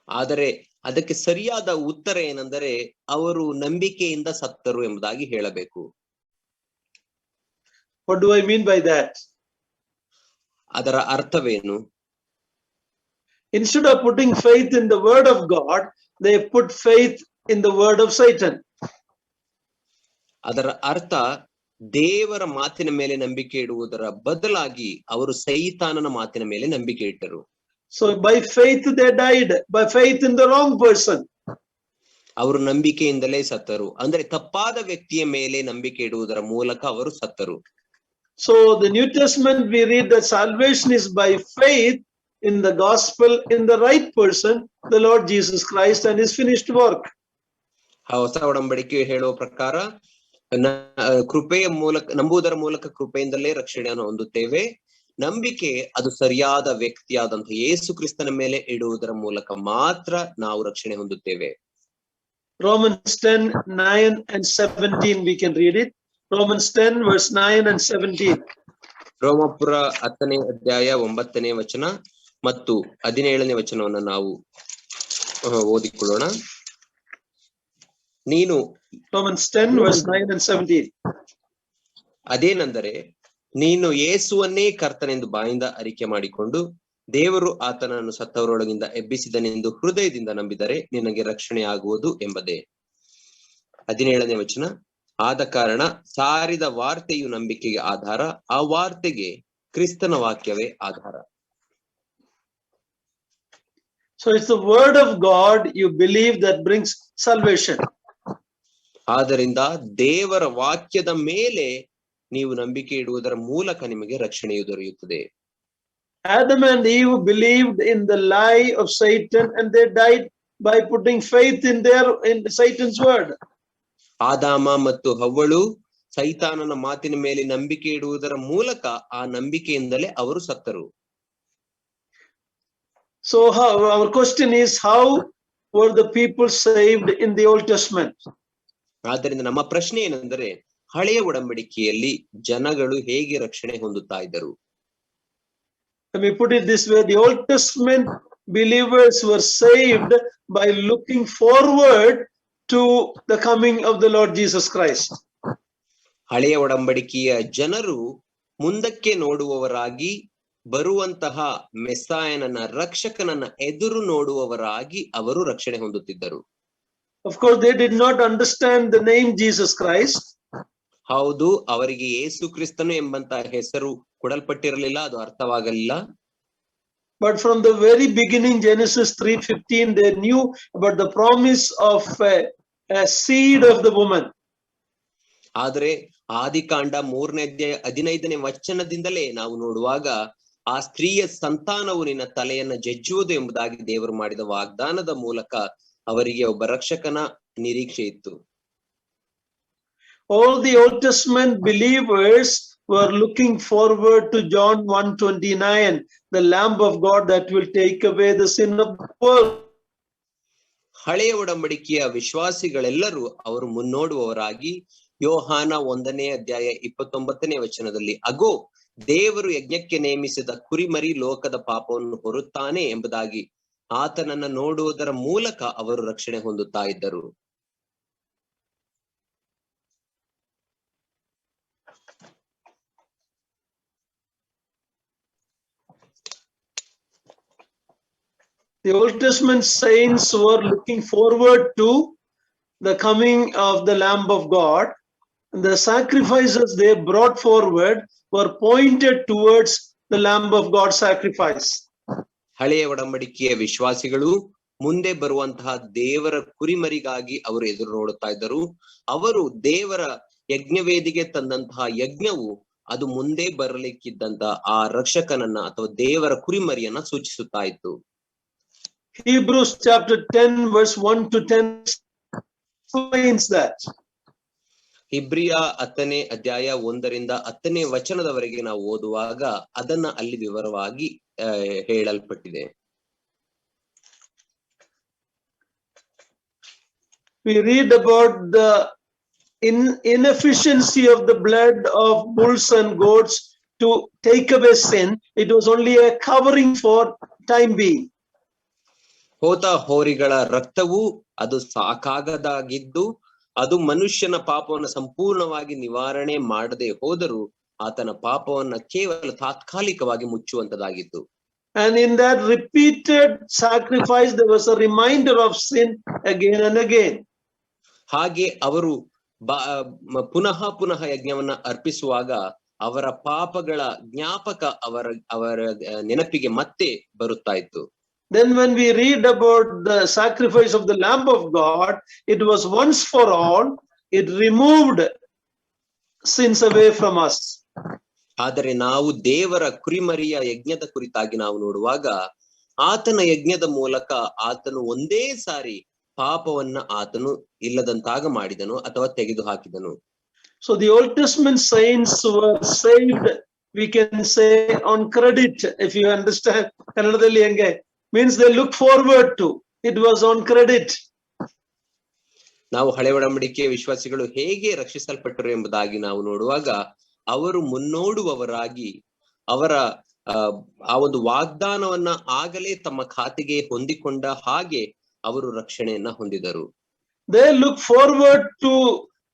ಆದರೆ ಅದಕ್ಕೆ ಸರಿಯಾದ ಉತ್ತರ ಏನೆಂದರೆ ಅವರು ನಂಬಿಕೆಯಿಂದ ಸತ್ತರು ಎಂಬುದಾಗಿ ಹೇಳಬೇಕು. What do I mean by that? ಅದರ ಅರ್ಥವೇನು? Instead of putting faith in the word of God, they put faith in the word of Satan. ಅದರ ಅರ್ಥ ದೇವರ ಮಾತಿನ ಮೇಲೆ ನಂಬಿಕೆ ಇಡುವುದರ ಬದಲಾಗಿ ಅವರು ಸೈತಾನನ ಮಾತಿನ ಮೇಲೆ ನಂಬಿಕೆ ಇಟ್ಟರು. So by faith they died, by faith in the wrong person. ಅವರು ನಂಬಿಕೆಯಿಂದಲೇ ಸತ್ತರು, ಅಂದ್ರೆ ತಪ್ಪಾದ ವ್ಯಕ್ತಿಯ ಮೇಲೆ ನಂಬಿಕೆ ಇಡುವುದರ ಮೂಲಕ ಅವರು ಸತ್ತರು. So the New Testament we read that salvation is by faith in the gospel, in the right person, the Lord Jesus Christ and his finished work. ಹೊಸ ಒಡಂಬಡಿಕೆ ಹೇಳುವ ಪ್ರಕಾರ ಕೃಪೆಯ ಮೂಲಕ, ನಂಬುವುದರ ಮೂಲಕ ಕೃಪೆಯಿಂದಲೇ ರಕ್ಷಣೆಯನ್ನು ಹೊಂದುತ್ತೇವೆ. ನಂಬಿಕೆ ಅದು ಸರಿಯಾದ ವ್ಯಕ್ತಿಯಾದಂತಹ ಯೇಸು ಕ್ರಿಸ್ತನ ಮೇಲೆ ಇಡುವುದರ ಮೂಲಕ ಮಾತ್ರ ನಾವು ರಕ್ಷಣೆ ಹೊಂದುತ್ತೇವೆ. Romans 10:9 and 17 we can read it. Romans 10 verse 9 and 17. ರೋಮಾಪುರ 10ನೇ ಅಧ್ಯಾಯ 9ನೇ ವಚನ ಮತ್ತು 17ನೇ ವಚನವನ್ನು ನಾವು ಓದಿಕೊಳ್ಳೋಣ. ನೀನು Romans 10 verse 9 and 17. ಅದೇನೆಂದರೆ, ನೀನು ಯೇಸುವನ್ನೇ ಕರ್ತನೆಂದು ಬಾಯಿಂದ ಅರಿಕೆ ಮಾಡಿಕೊಂಡು ದೇವರು ಆತನನ್ನು ಸತ್ತವರೊಳಗಿಂದ ಎಬ್ಬಿಸಿದನೆಂದು ಹೃದಯದಿಂದ ನಂಬಿದರೆ ನಿನಗೆ ರಕ್ಷಣೆ ಆಗುವುದು ಎಂಬುದೇ. 17ನೇ ವಚನ, ಆದ ಕಾರಣ ಸಾರಿದ ವಾರ್ತೆಯು ನಂಬಿಕೆಗೆ ಆಧಾರ, ಆ ವಾರ್ತೆಗೆ ಕ್ರಿಸ್ತನ ವಾಕ್ಯವೇ ಆಧಾರ. So it's the word of God you believe that brings salvation. ಆದ್ದರಿಂದ ದೇವರ ವಾಕ್ಯದ ಮೇಲೆ ನೀವು ನಂಬಿಕೆ ಇಡುವುದರ ಮೂಲಕ ನಿಮಗೆ ರಕ್ಷಣೆಯು ದೊರೆಯುತ್ತದೆ. Adam and Eve believed in the lie of Satan and they died by putting faith in Satan's word. ಆದಾಮ ಮತ್ತು ಹವ್ವಳು ಸೈತಾನನ ಮಾತಿನ ಮೇಲೆ ನಂಬಿಕೆ ಇಡುವುದರ ಮೂಲಕ ಆ ನಂಬಿಕೆಯಿಂದಲೇ ಅವರು ಸತ್ತರು. So our question is, how were the people saved in the Old Testament? ಆದ್ದರಿಂದ ನಮ್ಮ ಪ್ರಶ್ನೆ ಏನೆಂದರೆ, ಹಳೆಯ ಒಡಂಬಡಿಕೆಯಲ್ಲಿ ಜನಗಳು ಹೇಗೆ ರಕ್ಷಣೆ ಹೊಂದುತ್ತಾ ಇದ್ದರು? Let me put it this way. The Old Testament believers were saved by looking forward to the coming of the Lord Jesus Christ. ಹಳೆಯ ಒಡಂಬಡಿಕೆಯ ಜನರು ಮುಂದಕ್ಕೆ ನೋಡುವವರಾಗಿ, ಬರುವಂತಹ ಮೆಸ್ಸಾಯನನ್ನ, ರಕ್ಷಕನನ್ನ ಎದುರು ನೋಡುವವರಾಗಿ ಅವರು ರಕ್ಷಣೆ ಹೊಂದುತ್ತಿದ್ದರು. Of course, they did not understand the name Jesus Christ. ಹೌದು, ಅವರಿಗೆ ಯೇಸು ಕ್ರಿಸ್ತನು ಎಂಬಂತಹ ಹೆಸರು ಕೊಡಲ್ಪಟ್ಟಿರಲಿಲ್ಲ, ಅದು ಅರ್ಥವಾಗಲಿಲ್ಲ. But from the very beginning, Genesis 3:15, they knew about the promise of a seed of the woman. ಆದರೆ ಆದಿಕಾಂಡ 3ನೇ ಅಧ್ಯಾಯ 15ನೇ ವಚನದಿಂದಲೇ ನಾವು ನೋಡುವಾಗ, ಆ ಸ್ತ್ರೀಯ ಸಂತಾನವು ನಿನ್ನ ತಲೆಯನ್ನ ಜಜ್ಜುವುದು ಎಂಬುದಾಗಿ ದೇವರು ಮಾಡಿದ ವಾಗ್ದಾನದ ಮೂಲಕ ಅವರಿಗೆ ಒಬ್ಬ ರಕ್ಷಕನ ನಿರೀಕ್ಷೆ ಇತ್ತು. All the Old Testament believers were looking forward to John 1:29, the Lamb of God that will take away the sin of the world. ಹಳೆಯ ಒಡಂಬಡಿಕೆಯ ವಿಶ್ವಾಸಿಗಳೆಲ್ಲರೂ ಅವರು ಮುನ್ನೋಡುವವರಾಗಿ ಯೋಹಾನ 1ನೇ ಅಧ್ಯಾಯ 29ನೇ ವಚನದಲ್ಲಿ, ಅಗೋ ದೇವರು ಯಜ್ಞಕ್ಕೆ ನೇಮಿಸಿದ ಕುರಿಮರಿ ಲೋಕದ ಪಾಪವನ್ನು ಹೊರುತ್ತಾನೆ ಎಂಬುದಾಗಿ ಆತನನ್ನ ನೋಡುವುದರ ಮೂಲಕ ಅವರು ರಕ್ಷಣೆ ಹೊಂದುತ್ತಾ ಇದ್ದರು. The Old Testament saints were looking forward to the coming of the Lamb of God. And the sacrifices they brought forward were pointed towards the Lamb of God sacrifice. ಹಳೆಯ ಒಡಂಬಡಿಕೆಯ ವಿಶ್ವಾಸಿಗಳು ಮುಂದೆ ಬರುವಂತಹ ದೇವರ ಕುರಿಮರಿಗಾಗಿ ಅವರು ಎದುರು ನೋಡುತ್ತಾ ಇದ್ದರು. ಅವರು ದೇವರ ಯಜ್ಞವೇದಿಗೆ ತಂದಂತಹ ಯಜ್ಞವು ಅದು ಮುಂದೆ ಬರಲಿಕ್ಕಿದ್ದಂತ ಆ ರಕ್ಷಕನನ್ನ ಅಥವಾ ದೇವರ ಕುರಿಮರಿಯನ್ನ ಸೂಚಿಸುತ್ತಾ ಇತ್ತು. Hebrews chapter 10 verse 1 to 10 explains that. ಇಬ್ರಿಯ 10ನೇ ಅಧ್ಯಾಯ 1ರಿಂದ 10ನೇ ವಚನದವರೆಗೆ ನಾವು ಓದುವಾಗ ಅದನ್ನ ಅಲ್ಲಿ ವಿವರವಾಗಿ ಹೇಳಲ್ಪಟ್ಟಿದೆ. We read about the inefficiency of the blood of bulls and goats to take away sin. It was only a covering for time being. ಹೋತ ಹೋರಿಗಳ ರಕ್ತವು ಅದು ಸಾಕಾಗದಾಗಿದ್ದು ಅದು ಮನುಷ್ಯನ ಪಾಪವನ್ನು ಸಂಪೂರ್ಣವಾಗಿ ನಿವಾರಣೆ ಮಾಡದೆ ಹೋದರೂ ಆತನ ಪಾಪವನ್ನ ಕೇವಲ ತಾತ್ಕಾಲಿಕವಾಗಿ ಮುಚ್ಚುವಂತದಾಗಿತ್ತು. And in that repeated sacrifice there was a reminder of sin again and again. ಹಾಗೆ ಅವರು ಪುನಃ ಪುನಃ ಯಜ್ಞವನ್ನ ಅರ್ಪಿಸುವಾಗ ಅವರ ಪಾಪಗಳ ಜ್ಞಾಪಕ ಅವರ ನೆನಪಿಗೆ ಮತ್ತೆ ಬರುತ್ತಾ ಇತ್ತು. Then when we read about the sacrifice of the Lamb of God, it was once for all. It removed sins away from us. ಆದರೆ ನಾವು ದೇವರ ಕುರಿಮರಿಯ ಯಜ್ಞದ ಕುರಿತಾಗಿ ನಾವು ನೋಡುವಾಗ ಆತನ ಯಜ್ಞದ ಮೂಲಕ ಆತನು ಒಂದೇ ಸಾರಿ ಪಾಪವನ್ನ ಆತನು ಇಲ್ಲದಂತಾಗ ಮಾಡಿದನು ಅಥವಾ ತೆಗೆದು ಹಾಕಿದನು. So the Old Testament saints were saved, we can say, on credit, if you understand. Kannadalli henge means they look forward to. It was on credit. ನಾವು ಹಳೆ ಒಡಂಬಡಿಕೆಯ ವಿಶ್ವಾಸಿಗಳು ಹೇಗೆ ರಕ್ಷಿಸಲ್ಪಟ್ಟರು ಎಂಬುದಾಗಿ ನಾವು ನೋಡುವಾಗ ಅವರು ಮುನ್ನೋಡುವವರಾಗಿ ಅವರ ಆ ಒಂದು ವಾಗ್ದಾನವನ್ನ ಆಗಲೇ ತಮ್ಮ ಖಾತೆಗೆ ಹೊಂದಿಕೊಂಡ ಹಾಗೆ ಅವರು ರಕ್ಷಣೆಯನ್ನ ಹೊಂದಿದರು. They look forward to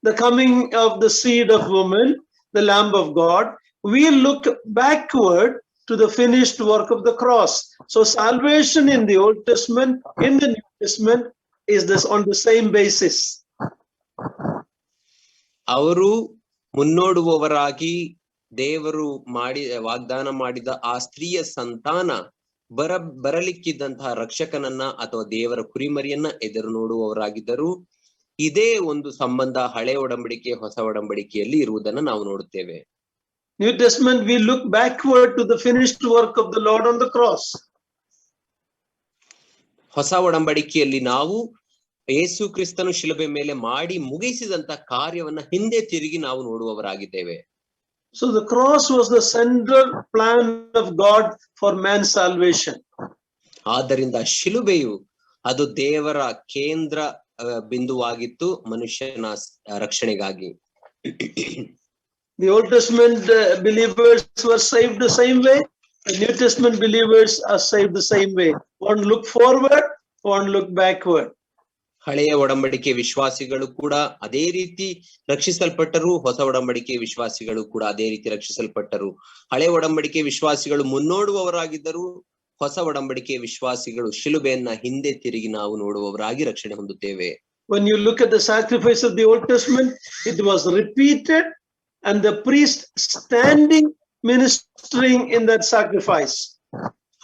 the coming of the seed of woman, the Lamb of God. We look backward to the finished work of the cross. So salvation in the Old Testament, in the New Testament, is this on the same basis. ಅವರು ಮುನ್ನೋಡುವವರಾಗಿ ದೇವರು ವಾಗ್ದಾನ ಮಾಡಿದ ಆ ಸ್ತ್ರೀಯ ಸಂತಾನ ಬರಲಿಕ್ಕಿದ್ದಂತಹ ರಕ್ಷಕನನ್ನ ಅಥವಾ ದೇವರ ಕುರಿಮರಿಯನ್ನ ಎದುರು ನೋಡುವವರಾಗಿದ್ದರು. ಇದೇ ಒಂದು ಸಂಬಂಧ ಹಳೆ ಒಡಂಬಡಿಕೆ ಹೊಸ ಒಡಂಬಡಿಕೆಯಲ್ಲಿ ಇರುವುದನ್ನು ನಾವು ನೋಡುತ್ತೇವೆ. New Testament, we look backward to the finished work of the Lord on the cross. ಹೊಸ ಒಡಂಬಡಿಕೆಯಲ್ಲಿ ನಾವು ಯೇಸು ಕ್ರಿಸ್ತನು ಶಿಲುಬೆ ಮೇಲೆ ಮಾಡಿ ಮುಗಿಸಿದಂತ ಕಾರ್ಯವನ್ನ ಹಿಂದೆ ತಿರುಗಿ ನಾವು ನೋಡುವವರಾಗಿದ್ದೇವೆ. So the cross was the central plan of God for man's salvation. ಆದ್ದರಿಂದ ಶಿಲುಬೆಯು ಅದು ದೇವರ ಕೇಂದ್ರ ಬಿಂದುವಾಗಿತ್ತು ಮನುಷ್ಯನ ರಕ್ಷಣೆಗಾಗಿ. The Old Testament believers were saved the same way. The New Testament believers are saved the same way. One look forward, one look backward. ಹಳೆಯ ಒಡಂಬಡಿಕೆ ವಿಶ್ವಾಸಿಗಳು ಕೂಡ ಅದೇ ರೀತಿ ರಕ್ಷಿಸಲ್ಪಟ್ಟರು, ಹೊಸ ಒಡಂಬಡಿಕೆ ವಿಶ್ವಾಸಿಗಳು ಕೂಡ ಅದೇ ರೀತಿ ರಕ್ಷಿಸಲ್ಪಟ್ಟರು. ಹಳೆ ಒಡಂಬಡಿಕೆ ವಿಶ್ವಾಸಿಗಳು ಮುನ್ನೋಡುವವರಾಗಿದ್ದರು, ಹೊಸ ಒಡಂಬಡಿಕೆ ವಿಶ್ವಾಸಿಗಳು ಶಿಲುಬೆಯನ್ನ ಹಿಂದೆ ತಿರುಗಿ ನಾವು ನೋಡುವವರಾಗಿ ರಕ್ಷಣೆ ಹೊಂದುತ್ತೇವೆ. When you look at the sacrifice of the Old Testament, it was repeated and the priest standing ministering in that sacrifice.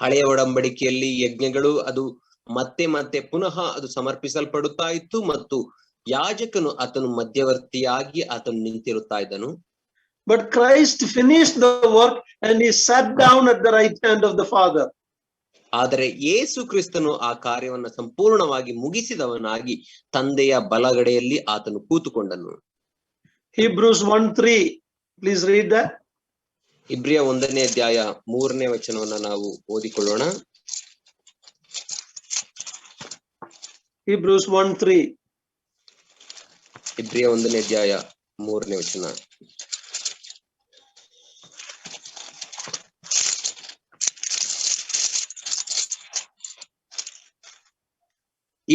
ಹಳೆಯ ಒಡಂಬಡಿಕೆಯಲ್ಲಿ ಯಜ್ಞಗಳು ಅದು ಮತ್ತೆ ಮತ್ತೆ ಪುನಃ ಅದು ಸಮರ್ಪಿಸಲ್ಪಡುತ್ತಾ ಇತ್ತು ಮತ್ತು ಯಾಜಕನು ಆತನು ಮಧ್ಯವರ್ತಿಯಾಗಿ ಆತನು ನಿಂತಿರುತ್ತಾ ಇದ್ದನು. But Christ finished the work and he sat down at the right hand of the Father. ಆದರೆ ಯೇಸು ಕ್ರಿಸ್ತನು ಆ ಕಾರ್ಯವನ್ನ ಸಂಪೂರ್ಣವಾಗಿ ಮುಗಿಸಿದವನಾಗಿ ತಂದೆಯ ಬಲಗಡೆಯಲ್ಲಿ ಆತನು ಕೂತುಕೊಂಡನು. Hebrews 1:3, please read that. ಇಬ್ರಿಯ 1ನೇ ಅಧ್ಯಾಯ 3ನೇ ವಚನವನ್ನ ನಾವು ಓದಿಕೊಳ್ಳೋಣ. Hebrews 1:3. ಇಬ್ರಿಯ 1ನೇ ಅಧ್ಯಾಯ 3ನೇ ವಚನ.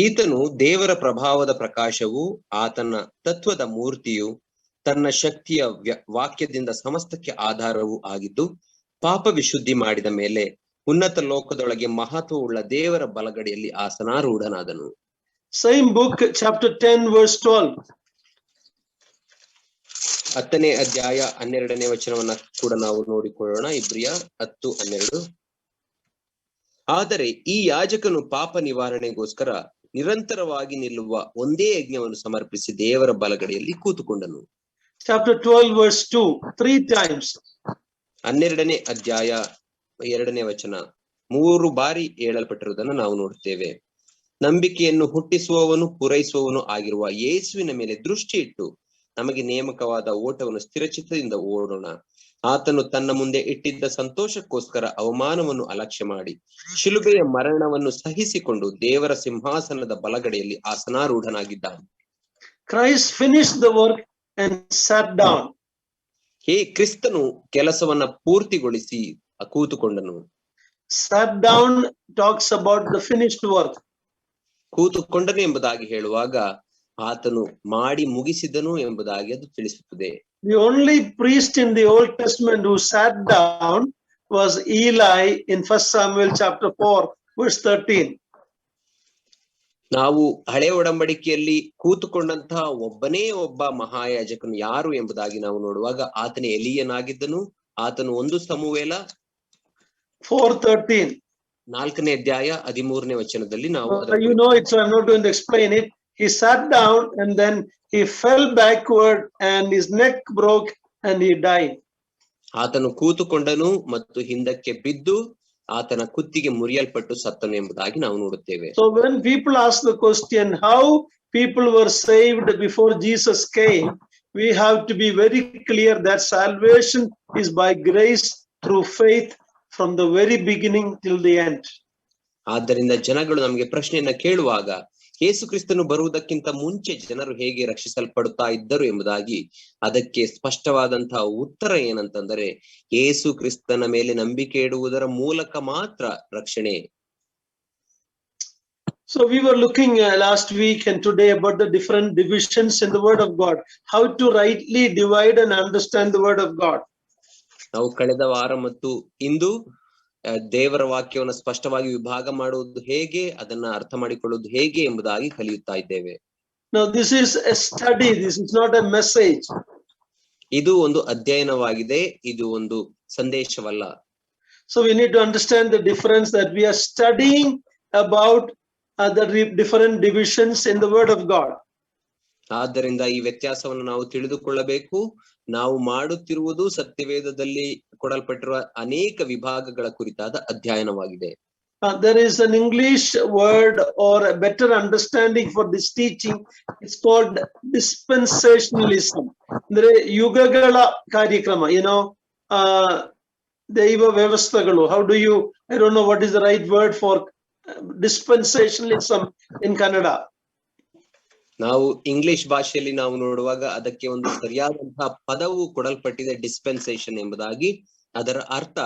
ಈತನು ದೇವರ ಪ್ರಭಾವದ ಪ್ರಕಾಶವು, ಆತನ ತತ್ವದ ಮೂರ್ತಿಯು, ತನ್ನ ಶಕ್ತಿಯ ವಾಕ್ಯದಿಂದ ಸಮಸ್ತಕ್ಕೆ ಆಧಾರವೂ ಆಗಿದ್ದು, ಪಾಪ ವಿಶುದ್ಧಿ ಮಾಡಿದ ಮೇಲೆ ಉನ್ನತ ಲೋಕದೊಳಗೆ ಮಹತ್ವವುಳ್ಳ ದೇವರ ಬಲಗಡೆಯಲ್ಲಿ ಆಸನಾರೂಢನಾದನು. Same book, chapter 10, verse 12. 10ನೇ ಅಧ್ಯಾಯ 12ನೇ ವಚನವನ್ನ ಕೂಡ ನಾವು ನೋಡಿಕೊಳ್ಳೋಣ. ಇಬ್ರಿಯ 10:12. ಆದರೆ ಈ ಯಾಜಕನು ಪಾಪ ನಿವಾರಣೆಗೋಸ್ಕರ ನಿರಂತರವಾಗಿ ನಿಲ್ಲುವ ಒಂದೇ ಯಜ್ಞವನ್ನು ಸಮರ್ಪಿಸಿ ದೇವರ ಬಲಗಡೆಯಲ್ಲಿ ಕೂತುಕೊಂಡನು. Chapter 12, verse 2, 3 times. 12ನೇ ಅಧ್ಯಾಯ 2ನೇ ವಚನ 3 ಬಾರಿ ಹೇಳಲ್ಪಟ್ಟಿರುವುದನ್ನು ನಾವು ನೋಡುತ್ತೇವೆ. ನಂಬಿಕೆಯನ್ನು ಹುಟ್ಟಿಸುವವನು ಪೂರೈಸುವವನು ಆಗಿರುವ ಯೇಸುವಿನ ಮೇಲೆ ದೃಷ್ಟಿ ಇಟ್ಟು ನಮಗೆ ನೇಮಕವಾದ ಓಟವನ್ನು ಸ್ಥಿರಚಿತ್ತದಿಂದ ಓಡೋಣ. ಆತನು ತನ್ನ ಮುಂದೆ ಇಟ್ಟಿದ್ದ ಸಂತೋಷಕ್ಕೋಸ್ಕರ ಅವಮಾನವನ್ನು ಅಲಕ್ಷ್ಯ ಮಾಡಿ ಶಿಲುಬೆಯ ಮರಣವನ್ನು ಸಹಿಸಿಕೊಂಡು ದೇವರ ಸಿಂಹಾಸನದ ಬಲಗಡೆಯಲ್ಲಿ ಆಸನಾರೂಢನಾಗಿದ್ದಾನೆ. Christ finished the work and sat down. ಕ್ರಿಸ್ತನು ಕೆಲಸವನ್ನ ಪೂರ್ತಿಗೊಳಿಸಿ ಕೂತುಕೊಂಡನು. Sat down talks about the finished work. ಕೂತುಕೊಂಡನು ಎಂಬುದಾಗಿ ಹೇಳುವಾಗ ಆತನು ಮಾಡಿ ಮುಗಿಸಿದನು ಎಂಬುದಾಗಿ ಅದು ತಿಳಿಸುತ್ತದೆ. The only priest in the Old Testament who sat down was Eli in 1 Samuel chapter 4, verse 13. ನಾವು ಹಳೆ ಒಡಂಬಡಿಕೆಯಲ್ಲಿ ಕೂತುಕೊಂಡಂತಹ ಒಬ್ಬನೇ ಒಬ್ಬ ಮಹಾಯಾಜಕನು ಯಾರು ಎಂಬುದಾಗಿ ನಾವು ನೋಡುವಾಗ ಆತನೇ ಎಲಿಯನಾಗಿದ್ದನು. ಆತನು 1 ಸಮುವೇಲ 4:13. 4ನೇ ಅಧ್ಯಾಯ 13ನೇ ವಚನದಲ್ಲಿ ನಾವು You know it, so I'm not going to explain it. He sat down and then he fell backward and his neck broke and he died. ಆತನು ಕೂತುಕೊಂಡನು ಮತ್ತು ಹಿಂದಕ್ಕೆ ಬಿದ್ದು ಆತನ ಕುತ್ತಿಗೆ ಮುರಿಯಲ್ಪಟ್ಟು ಸತ್ತನು ಎಂಬುದಾಗಿ ನಾವು ನೋಡುತ್ತೇವೆ. So when people ask the question how people were saved before Jesus came, we have to be very clear that salvation is by grace through faith from the very beginning till the end. ಆದ್ದರಿಂದ ಜನಗಳು ನಮಗೆ ಪ್ರಶ್ನೆಯನ್ನ ಕೇಳುವಾಗ ಯೇಸು ಕ್ರಿಸ್ತನು ಬರುವುದಕ್ಕಿಂತ ಮುಂಚೆ ಜನರು ಹೇಗೆ ರಕ್ಷಿಸಲ್ಪಡುತ್ತಾ ಇದ್ದರು ಎಂಬುದಾಗಿ ಅದಕ್ಕೆ ಸ್ಪಷ್ಟವಾದಂತಹ ಉತ್ತರ ಏನಂತಂದರೆ ಯೇಸು ಕ್ರಿಸ್ತನ ಮೇಲೆ ನಂಬಿಕೆ ಇಡುವುದರ ಮೂಲಕ ಮಾತ್ರ ರಕ್ಷಣೆ. So we were looking last week and today about the different divisions in the word of God, how to rightly divide and understand the word of God. ನಾವು ಕಳೆದ ವಾರ ಮತ್ತು ಇಂದು ದೇವರ ವಾಕ್ಯವನ್ನು ಸ್ಪಷ್ಟವಾಗಿ ವಿಭಾಗ ಮಾಡುವುದು ಹೇಗೆ, ಅದನ್ನ ಅರ್ಥ ಮಾಡಿಕೊಳ್ಳುವುದು ಹೇಗೆ ಎಂಬುದಾಗಿ ಕಲಿಯುತ್ತಾ ಇದ್ದೇವೆ. Now this is a study, this is not a message. ಇದು ಒಂದು ಅಧ್ಯಯನವಾಗಿದೆ, ಇದು ಒಂದು ಸಂದೇಶವಲ್ಲ. So we need to understand the difference that we are studying about the different divisions in the word of God. ಆದ್ದರಿಂದ ಈ ವ್ಯತ್ಯಾಸವನ್ನು ನಾವು ತಿಳಿದುಕೊಳ್ಳಬೇಕು. ನಾವು ಮಾಡುತ್ತಿರುವುದು ಸತ್ಯವೇದದಲ್ಲಿ ಕೊಡಲ್ಪಟ್ಟಿರುವ ಅನೇಕ ವಿಭಾಗಗಳ ಕುರಿತಾದ ಅಧ್ಯಯನವಾಗಿದೆ. There is an English word or a better understanding for this teaching. It's called dispensationalism. Andre yugagala karyakrama, deiva vyavasthagalu. How do you, I don't know what is the right word for dispensationalism in Kannada. ನಾವು ಇಂಗ್ಲಿಷ್ ಭಾಷೆಯಲ್ಲಿ ನಾವು ನೋಡುವಾಗ ಅದಕ್ಕೆ ಒಂದು ಸರಿಯಾದಂತಹ ಪದವು ಕೊಡಲ್ಪಟ್ಟಿದೆ, ಡಿಸ್ಪೆನ್ಸೇಷನ್ ಎಂಬುದಾಗಿ. ಅದರ ಅರ್ಥ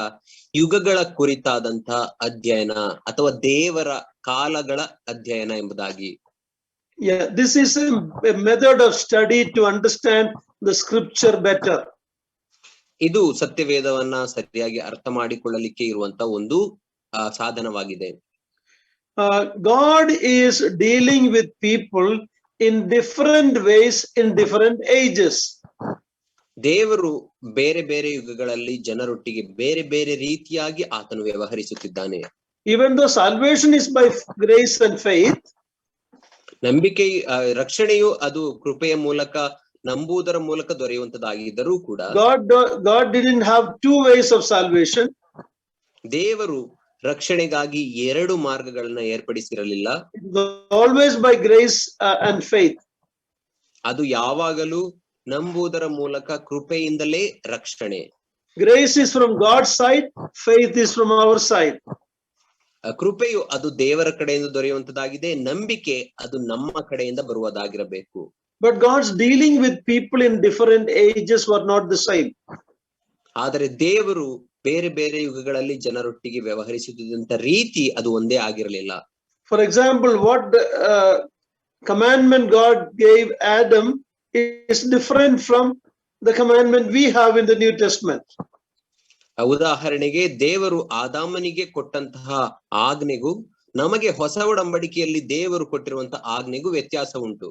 ಯುಗಗಳ ಕುರಿತಾದಂತಹ ಅಧ್ಯಯನ ಅಥವಾ ದೇವರ ಕಾಲಗಳ ಅಧ್ಯಯನ ಎಂಬುದಾಗಿ. Yeah, this is a method of study to understand the scripture better. ಇದು ಸತ್ಯವೇದವನ್ನ ಸರಿಯಾಗಿ ಅರ್ಥ ಮಾಡಿಕೊಳ್ಳಲಿಕ್ಕೆ ಇರುವಂತಹ ಒಂದು ಸಾಧನವಾಗಿದೆ. God is dealing with people in different ways in different ages. ದೇವರು ಬೇರೆ ಬೇರೆ ಯುಗಗಳಲ್ಲಿ ಜನರೊಟ್ಟಿಗೆ ಬೇರೆ ಬೇರೆ ರೀತಿಯಾಗಿ ಆತನು ವ್ಯವಹರಿಸುತ್ತಿದ್ದಾನೆ. Even though salvation is by grace and faith, ನಂಬಿಕೆ ರಕ್ಷಣೆಯು ಅದು ಕೃಪೆಯ ಮೂಲಕ ನಂಬುವುದರ ಮೂಲಕ ದೊರೆಯುವಂತದ್ದಾಗಿದ್ದರೂ ಕೂಡ God didn't have two ways of salvation. ದೇವರು ರಕ್ಷಣೆಗಾಗಿ 2 ಮಾರ್ಗಗಳನ್ನ ಏರ್ಪಡಿಸಿರಲಿಲ್ಲ. Always by grace and faith. ಅದು ಯಾವಾಗಲೂ ನಂಬುವುದರ ಮೂಲಕ ಕೃಪೆಯಿಂದಲೇ ರಕ್ಷಣೆ. Grace is from God's side, faith is from our side. ಕೃಪೆಯು ಅದು ದೇವರ ಕಡೆಯಿಂದ ದೊರೆಯುವಂತದ್ದಾಗಿದೆ, ನಂಬಿಕೆ ಅದು ನಮ್ಮ ಕಡೆಯಿಂದ ಬರುವುದಾಗಿರಬೇಕು. But God's dealing with people in different ages were not the same. ಆದರೆ ದೇವರು ಬೇರೆ ಬೇರೆ ಯುಗಗಳಲ್ಲಿ ಜನರೊಟ್ಟಿಗೆ ವ್ಯವಹರಿಸುತ್ತಿದ್ದಂತ ರೀತಿ ಅದು ಒಂದೇ ಆಗಿರಲಿಲ್ಲ. For example, what commandment God gave Adam is different from the commandment we have in the New Testament. ಉದಾಹರಣೆಗೆ ದೇವರು ಆದಾಮನಿಗೆ ಕೊಟ್ಟಂತಹ ಆಜ್ಞೆಗೂ ನಮಗೆ ಹೊಸ ಒಡಂಬಡಿಕೆಯಲ್ಲಿ ದೇವರು ಕೊಟ್ಟಿರುವಂತಹ ಆಜ್ಞೆಗೂ ವ್ಯತ್ಯಾಸ ಉಂಟು.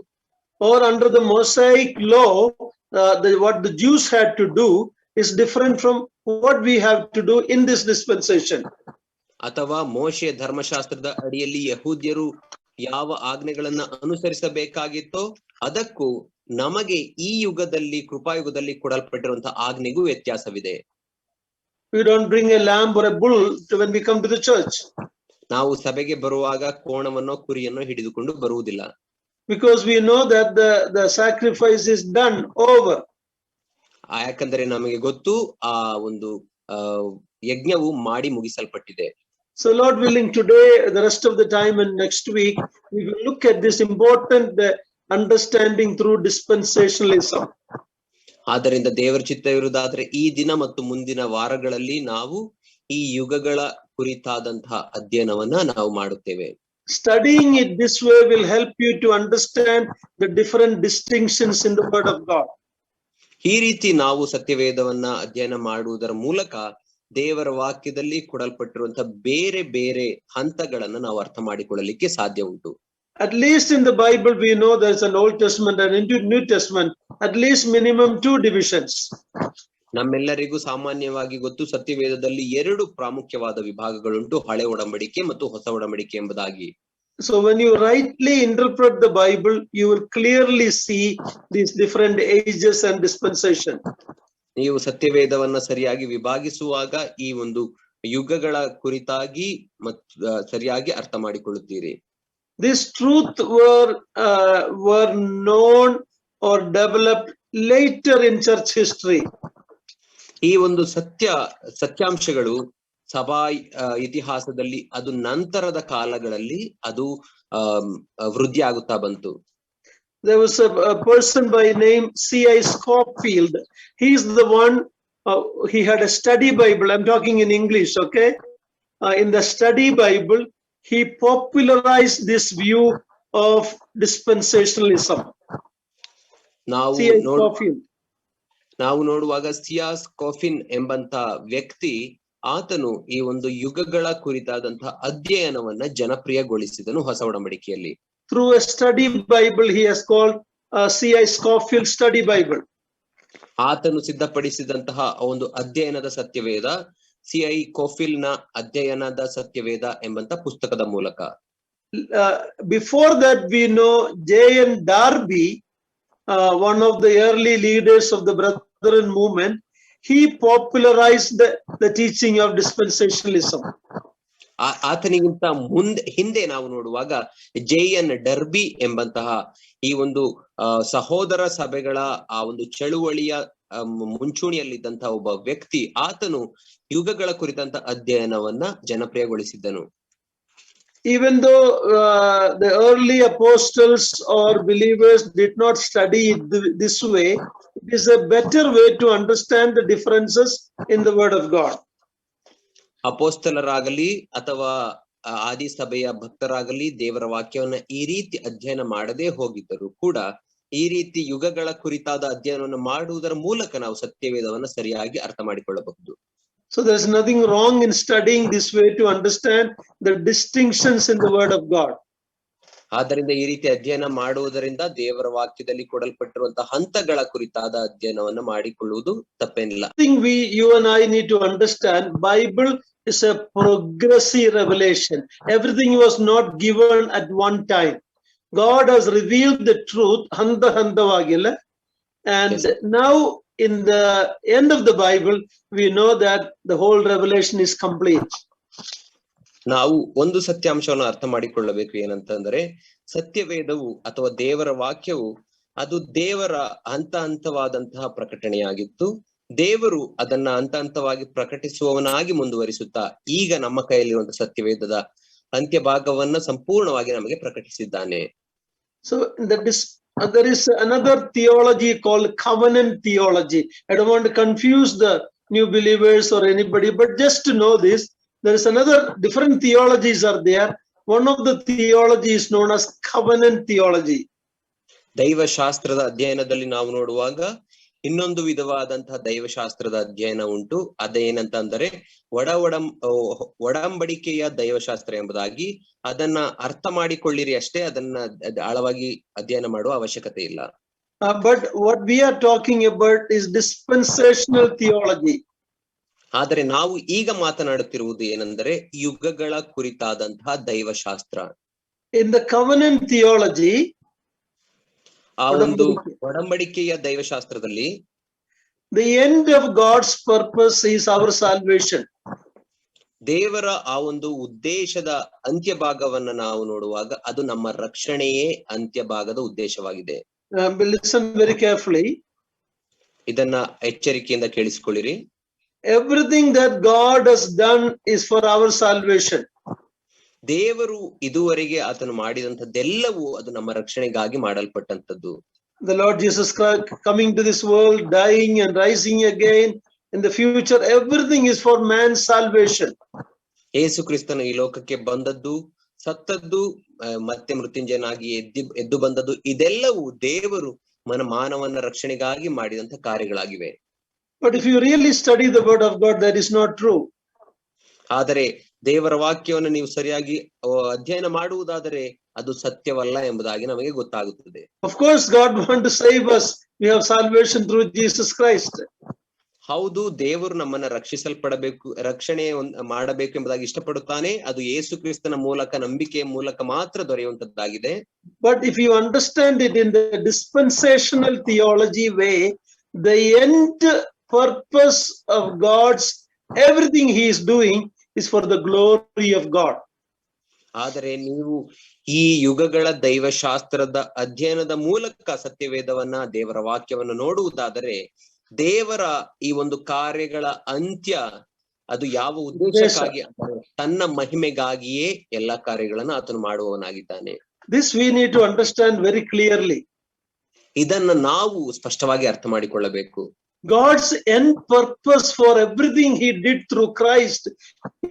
Or under the Mosaic law, what the Jews had to do is different from what we have to do in this dispensation. ಅಥವಾ ಮೋಶೆ ಧರ್ಮಶಾಸ್ತ್ರದ ಅಡಿಯಲ್ಲಿ ಯಹೂದ್ಯರು ಯಾವ ಆಜ್ಞೆಗಳನ್ನ ಅನುಸರಿಸಬೇಕಾಗಿತ್ತೋ ಅದಕ್ಕೂ ನಮಗೆ ಈ ಯುಗದಲ್ಲಿ ಕೃಪಾಯುಗದಲ್ಲಿ ಕೊಡಲ್ಪಟ್ಟಿರುವಂತಹ ಆಜ್ಞೆಗೂ ವ್ಯತ್ಯಾಸವಿದೆ. We don't bring a lamb or a bull when we come to the church. ನಾವು ಸಭೆಗೆ ಬರುವಾಗ ಕೋಣವನ್ನೋ ಕುರಿಯನ್ನೋ ಹಿಡಿದುಕೊಂಡು ಬರುವುದಿಲ್ಲ. Because we know that the sacrifice is done over. ಯಾಕಂದ್ರೆ ನಮಗೆ ಗೊತ್ತು ಆ ಒಂದು ಯಜ್ಞವು ಮಾಡಿ ಮುಗಿಸಲ್ಪಟ್ಟಿದೆ. So Lord willing, today, the rest of the time and next week, we will look at this important understanding through dispensationalism. ಆದ್ದರಿಂದ ದೇವರ ಚಿತ್ತವಿರುವುದಾದ್ರೆ ಈ ದಿನ ಮತ್ತು ಮುಂದಿನ ವಾರಗಳಲ್ಲಿ ನಾವು ಈ ಯುಗಗಳ ಕುರಿತಾದಂತಹ ಅಧ್ಯಯನವನ್ನ ನಾವು ಮಾಡುತ್ತೇವೆ. Studying it this way will help you to understand the different distinctions in the word of God. ಈ ರೀತಿ ನಾವು ಸತ್ಯವೇದವನ್ನ ಅಧ್ಯಯನ ಮಾಡುವುದರ ಮೂಲಕ ದೇವರ ವಾಕ್ಯದಲ್ಲಿ ಕೊಡಲ್ಪಟ್ಟಿರುವಂತಹ ಬೇರೆ ಬೇರೆ ಹಂತಗಳನ್ನ ನಾವು ಅರ್ಥ ಮಾಡಿಕೊಳ್ಳಲಿಕ್ಕೆ ಸಾಧ್ಯ ಉಂಟು. At least in the Bible, we know there's an Old Testament and into New Testament, at least minimum 2 divisions. ನಮ್ಮೆಲ್ಲರಿಗೂ ಸಾಮಾನ್ಯವಾಗಿ ಗೊತ್ತು ಸತ್ಯವೇದದಲ್ಲಿ 2 ಪ್ರಾಮುಖ್ಯವಾದ ವಿಭಾಗಗಳುಂಟು, ಹಳೆ ಒಡಂಬಡಿಕೆ ಮತ್ತು ಹೊಸ ಒಡಂಬಡಿಕೆ ಎಂಬುದಾಗಿ. So when you rightly interpret the Bible, you will clearly see these different ages and dispensation. ನೀವು ಸತ್ಯವೇದವನ್ನ ಸರಿಯಾಗಿ ವಿಭಾಗಿಸುವಾಗ ಈ ಒಂದು ಯುಗಗಳ ಕುರಿತಾಗಿ ಸರಿಯಾಗಿ ಅರ್ಥ ಮಾಡಿಕೊಳ್ಳುತ್ತೀರಿ. This truth were known or developed later in church history. ಈ ಒಂದು ಸತ್ಯಾಂಶಗಳು ಸಭಾ ಇತಿಹಾಸದಲ್ಲಿ ಅದು ನಂತರದ ಕಾಲಗಳಲ್ಲಿ ಅದು ವೃದ್ಧಿ ಆಗುತ್ತಾ ಬಂತು. There was a person by name C.I. Scofield. He's the one, he had a study Bible. I'm talking in English, okay? In the study Bible, he popularized this view of dispensationalism. ನಾವು ನೋಡುವಾಗ C.I. Scofield ಎಂಬಂತ ವ್ಯಕ್ತಿ ಆತನು ಈ ಒಂದು ಯುಗಗಳ ಕುರಿತಾದಂತಹ ಅಧ್ಯಯನವನ್ನ ಜನಪ್ರಿಯಗೊಳಿಸಿದನು ಹೊಸ ಒಡಂಬಡಿಕೆಯಲ್ಲಿ. Through a study Bible, he has called C.I. Scofield Study Bible. ಆತನು ಸಿದ್ಧಪಡಿಸಿದಂತಹ ಒಂದು ಅಧ್ಯಯನದ ಸತ್ಯವೇದ C.I. Scofield ನ ಅಧ್ಯಯನದ ಸತ್ಯವೇದ ಎಂಬಂತ ಪುಸ್ತಕದ ಮೂಲಕ. Before that, we know J.N. Darby, one of the early leaders of the Brethren movement. He popularized the teaching of dispensationalism. ಆತನಿಗಿಂತ ಹಿಂದೆ ನಾವು ನೋಡುವಾಗ J.N. Darby ಎಂಬಂತಹ ಈ ಒಂದು ಸಹೋದರ ಸಭೆಗಳ ಆ ಒಂದು ಚಳುವಳಿಯ ಮುಂಚೂಣಿಯಲ್ಲಿದ್ದಂತಹ ಒಬ್ಬ ವ್ಯಕ್ತಿ ಆತನು ಯುಗಗಳ ಕುರಿತಂತ ಅಧ್ಯಯನವನ್ನ ಜನಪ್ರಿಯಗೊಳಿಸಿದ್ದನು. Even though the early apostles or believers did not study it this way, it is a better way to understand the differences in the word of God. ಅಪೋಸ್ತಲರಾಗಲಿ ಅಥವಾ ಆದಿ ಸಭೆಯ ಭಕ್ತರಾಗಲಿ ದೇವರ ವಾಕ್ಯವನ್ನ ಈ ರೀತಿ ಅಧ್ಯಯನ ಮಾಡದೇ ಹೋಗಿದ್ದರು ಕೂಡ ಈ ರೀತಿ ಯುಗಗಳ ಕುರಿತಾದ ಅಧ್ಯಯನವನ್ನು ಮಾಡುವುದರ ಮೂಲಕ ನಾವು ಸತ್ಯವೇದವನ್ನ ಸರಿಯಾಗಿ ಅರ್ಥ ಮಾಡಿಕೊಳ್ಳಬಹುದು. So there's nothing wrong in studying this way to understand the distinctions in the word of God. ಆದ್ದರಿಂದ ಈ ರೀತಿ ಅಧ್ಯಯನ ಮಾಡುವುದರಿಂದ ದೇವರ ವಾಕ್ಯದಲ್ಲಿ ಕೊಡಲ್ಪಟ್ಟಿರುವಂತಹ ಹಂತಗಳ ಕುರಿತಾದ ಅಧ್ಯಯನವನ್ನ ಮಾಡಿಕೊಳ್ಳುವುದು ತಪ್ಪೇನಿಲ್ಲ. You and I need to understand, Bible is a progressive revelation. Everything was not given at one time. God has revealed the truth handa and now in the end of the Bible we know that the whole revelation is complete. ನಾವು ಒಂದು ಸತ್ಯಾಂಶವನ್ನು ಅರ್ಥ ಮಾಡಿಕೊಳ್ಳಬೇಕು ಏನಂತಂದ್ರೆ ಸತ್ಯವೇದವು ಅಥವಾ ದೇವರ ವಾಕ್ಯವು ಅದು ದೇವರ ಹಂತವಾದಂತಹ ಪ್ರಕಟಣೆಯಾಗಿತ್ತು. ದೇವರು ಅದನ್ನ ಹಂತವಾಗಿ ಪ್ರಕಟಿಸುವವನಾಗಿ ಮುಂದುವರಿಸುತ್ತಾ ಈಗ ನಮ್ಮ ಕೈಯಲ್ಲಿರುವಂತಹ ಸತ್ಯವೇದದ ಅಂತ್ಯ ಭಾಗವನ್ನ ಸಂಪೂರ್ಣವಾಗಿ ನಮಗೆ ಪ್ರಕಟಿಸಿದ್ದಾನೆ. So there is another theology called covenant theology. I don't want to confuse the new believers or anybody, but just to know this, there is another different theologies are there. one of the theology is known as covenant theology. ದೈವಶಾಸ್ತ್ರದ ಅಧ್ಯಯನದಲ್ಲಿ ನಾವು ನೋಡುವಾಗ ಇನ್ನೊಂದು ವಿಧವಾದಂತಹ ದೈವಶಾಸ್ತ್ರದ ಅಧ್ಯಯನ ಉಂಟು. ಅದೇನಂತ ಅಂದರೆ ಒಡಂಬಡಿಕೆಯ ದೈವಶಾಸ್ತ್ರ ಎಂಬುದಾಗಿ. ಅದನ್ನ ಅರ್ಥ ಮಾಡಿಕೊಳ್ಳಿರಿ ಅಷ್ಟೇ, ಅದನ್ನ ಆಳವಾಗಿ ಅಧ್ಯಯನ ಮಾಡುವ ಅವಶ್ಯಕತೆ ಇಲ್ಲ. But what we are talking about is dispensational theology. ಆದರೆ ನಾವು ಈಗ ಮಾತನಾಡುತ್ತಿರುವುದು ಏನೆಂದರೆ ಯುಗಗಳ ಕುರಿತಾದಂತಹ ದೈವಶಾಸ್ತ್ರ. In the covenant theology, ಆ ಒಂದು ಒಡಂಬಡಿಕೆಯ ದೈವಶಾಸ್ತ್ರದಲ್ಲಿ the end of God's purpose is our salvation. ದೇವರ ಆ ಒಂದು ಉದ್ದೇಶದ ಅಂತ್ಯ ಭಾಗವನ್ನ ನಾವು ನೋಡುವಾಗ ಅದು ನಮ್ಮ ರಕ್ಷಣೆಯೇ ಅಂತ್ಯ ಭಾಗದ ಉದ್ದೇಶವಾಗಿದೆ. Listen very carefully. ಇದನ್ನ ಎಚ್ಚರಿಕೆಯಿಂದ ಕೇಳಿಸಿಕೊಳ್ಳಿರಿ. Everything that God has done is for our salvation. ದೇವರು ಇದುವರೆಗೆ ಆತನು ಮಾಡಿದಂತದ್ದೆಲ್ಲವೂ ಅದು ನಮ್ಮ ರಕ್ಷಣೆಗಾಗಿ ಮಾಡಲ್ಪಟ್ಟಂತದ್ದು. The Lord Jesus Christ coming to this world, dying and rising again in the future, everything is for man's salvation. ಯೇಸು ಕ್ರಿಸ್ತನು ಈ ಲೋಕಕ್ಕೆ ಬಂದದ್ದು, ಸತ್ತದ್ದು, ಮತ್ತೆ ಮೃತ್ಯುಂಜಯನಾಗಿ ಎದ್ದು ಬಂದದ್ದು, ಇದೆಲ್ಲವೂ ದೇವರು ಮಾನವನ ರಕ್ಷಣೆಗಾಗಿ ಮಾಡಿದಂತ ಕಾರ್ಯಗಳಾಗಿವೆ. But if you really study the word of God, that is not true. ಆದರೆ ದೇವರ ವಾಕ್ಯವನ್ನು ನೀವು ಸರಿಯಾಗಿ ಅಧ್ಯಯನ ಮಾಡುವುದಾದರೆ ಅದು ಸತ್ಯವಲ್ಲ ಎಂಬುದಾಗಿ ನಮಗೆ ಗೊತ್ತಾಗುತ್ತದೆ. Of course, God wants to save us. We have salvation through Jesus Christ. ಹೌದು, ದೇವರು ನಮ್ಮನ್ನ ರಕ್ಷಣೆ ಮಾಡಬೇಕು ಎಂಬುದಾಗಿ ಇಷ್ಟಪಡುತ್ತಾನೆ. ಅದು ಯೇಸು ಕ್ರಿಸ್ತನ ಮೂಲಕ, ನಂಬಿಕೆಯ ಮೂಲಕ ಮಾತ್ರ ದೊರೆಯುವಂತದ್ದಾಗಿದೆ. But if you understand it in the dispensational theology way, the end purpose of God's everything he is doing is for the glory of God. ಆದರೆ ನೀವು ಈ ಯುಗಗಳ ದೈವಶಾಸ್ತ್ರದ ಅಧ್ಯಯನದ ಮೂಲಕ ಸತ್ಯವೇದವನ್ನ, ದೇವರ ವಾಕ್ಯವನ್ನು ನೋಡುವುದಾದರೆ ದೇವರ ಈ ಒಂದು ಕಾರ್ಯಗಳ ಅಂತ್ಯ ಅದು ಯಾವ ಉದ್ದೇಶಕ್ಕಾಗಿ, ತನ್ನ ಮಹಿಮೆಗಾಗಿಯೇ ಎಲ್ಲಾ ಕಾರ್ಯಗಳನ್ನು ಆತನು ಮಾಡುವವನಾಗಿದ್ದಾನೆ. This we need to understand very clearly. ಇದನ್ನ ನಾವು ಸ್ಪಷ್ಟವಾಗಿ ಅರ್ಥ ಮಾಡಿಕೊಳ್ಳಬೇಕು. God's end purpose for everything he did through Christ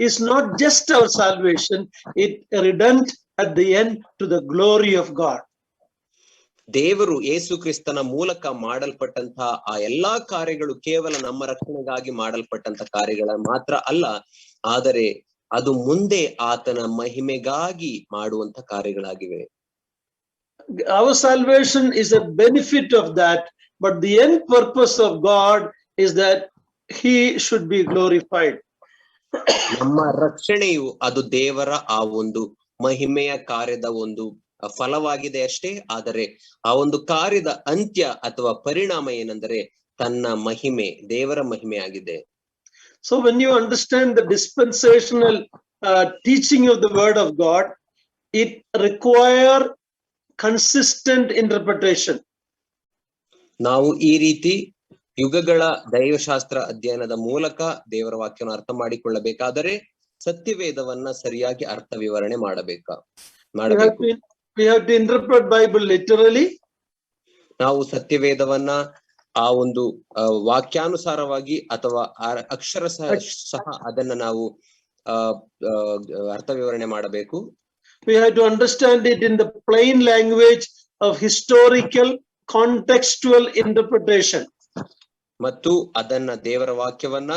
is not just our salvation, it redempts at the end to the glory of God. ದೇವರು ಯೇಸು ಕ್ರಿಸ್ತನ ಮೂಲಕ ಮಾಡಲ್ಪಟ್ಟಂತಹ ಆ ಎಲ್ಲಾ ಕಾರ್ಯಗಳು ಕೇವಲ ನಮ್ಮ ರಕ್ಷಣೆಗಾಗಿ ಮಾಡಲ್ಪಟ್ಟಂತ ಕಾರ್ಯಗಳ ಮಾತ್ರ ಅಲ್ಲ, ಆದರೆ ಅದು ಮುಂದೆ ಆತನ ಮಹಿಮೆಗಾಗಿ ಮಾಡುವಂತ ಕಾರ್ಯಗಳಾಗಿವೆ. Our salvation is a benefit of that, but the end purpose of God is that he should be glorified. ನಮ್ಮ ರಕ್ಷಣೆಯು ಅದು ದೇವರ ಆ ಒಂದು ಮಹಿಮೆಯ ಕಾರ್ಯದ ಒಂದು ಫಲವಾಗಿದೆ ಅಷ್ಟೇ. ಆದರೆ ಆ ಒಂದು ಕಾರ್ಯದ ಅಂತ್ಯ ಅಥವಾ ಪರಿಣಾಮ ಏನೆಂದರೆ ತನ್ನ ಮಹಿಮೆ, ದೇವರ ಮಹಿಮೆ ಆಗಿದೆ. So when you understand the dispensational teaching of the word of God, it require consistent interpretation. ನಾವು ಈ ರೀತಿ ಯುಗಗಳ ದೈವಶಾಸ್ತ್ರ ಅಧ್ಯಯನದ ಮೂಲಕ ದೇವರ ವಾಕ್ಯವನ್ನು ಅರ್ಥ ಮಾಡಿಕೊಳ್ಳಬೇಕಾದರೆ ಸತ್ಯವೇದವನ್ನ ಸರಿಯಾಗಿ ಅರ್ಥ ವಿವರಣೆ ಮಾಡಬೇಕು. We have to interpret Bible literally. ನಾವು ಸತ್ಯವೇದವನ್ನ ಆ ಒಂದು ವಾಕ್ಯಾನುಸಾರವಾಗಿ ಅಥವಾ ಅಕ್ಷರ ಸಹ ಅದನ್ನ ನಾವು ಅರ್ಥ ವಿವರಣೆ ಮಾಡಬೇಕು. We have to understand it in the plain language of historical contextual interpretation. ಮತ್ತು ಅದನ್ನ ದೇವರ ವಾಕ್ಯವನ್ನ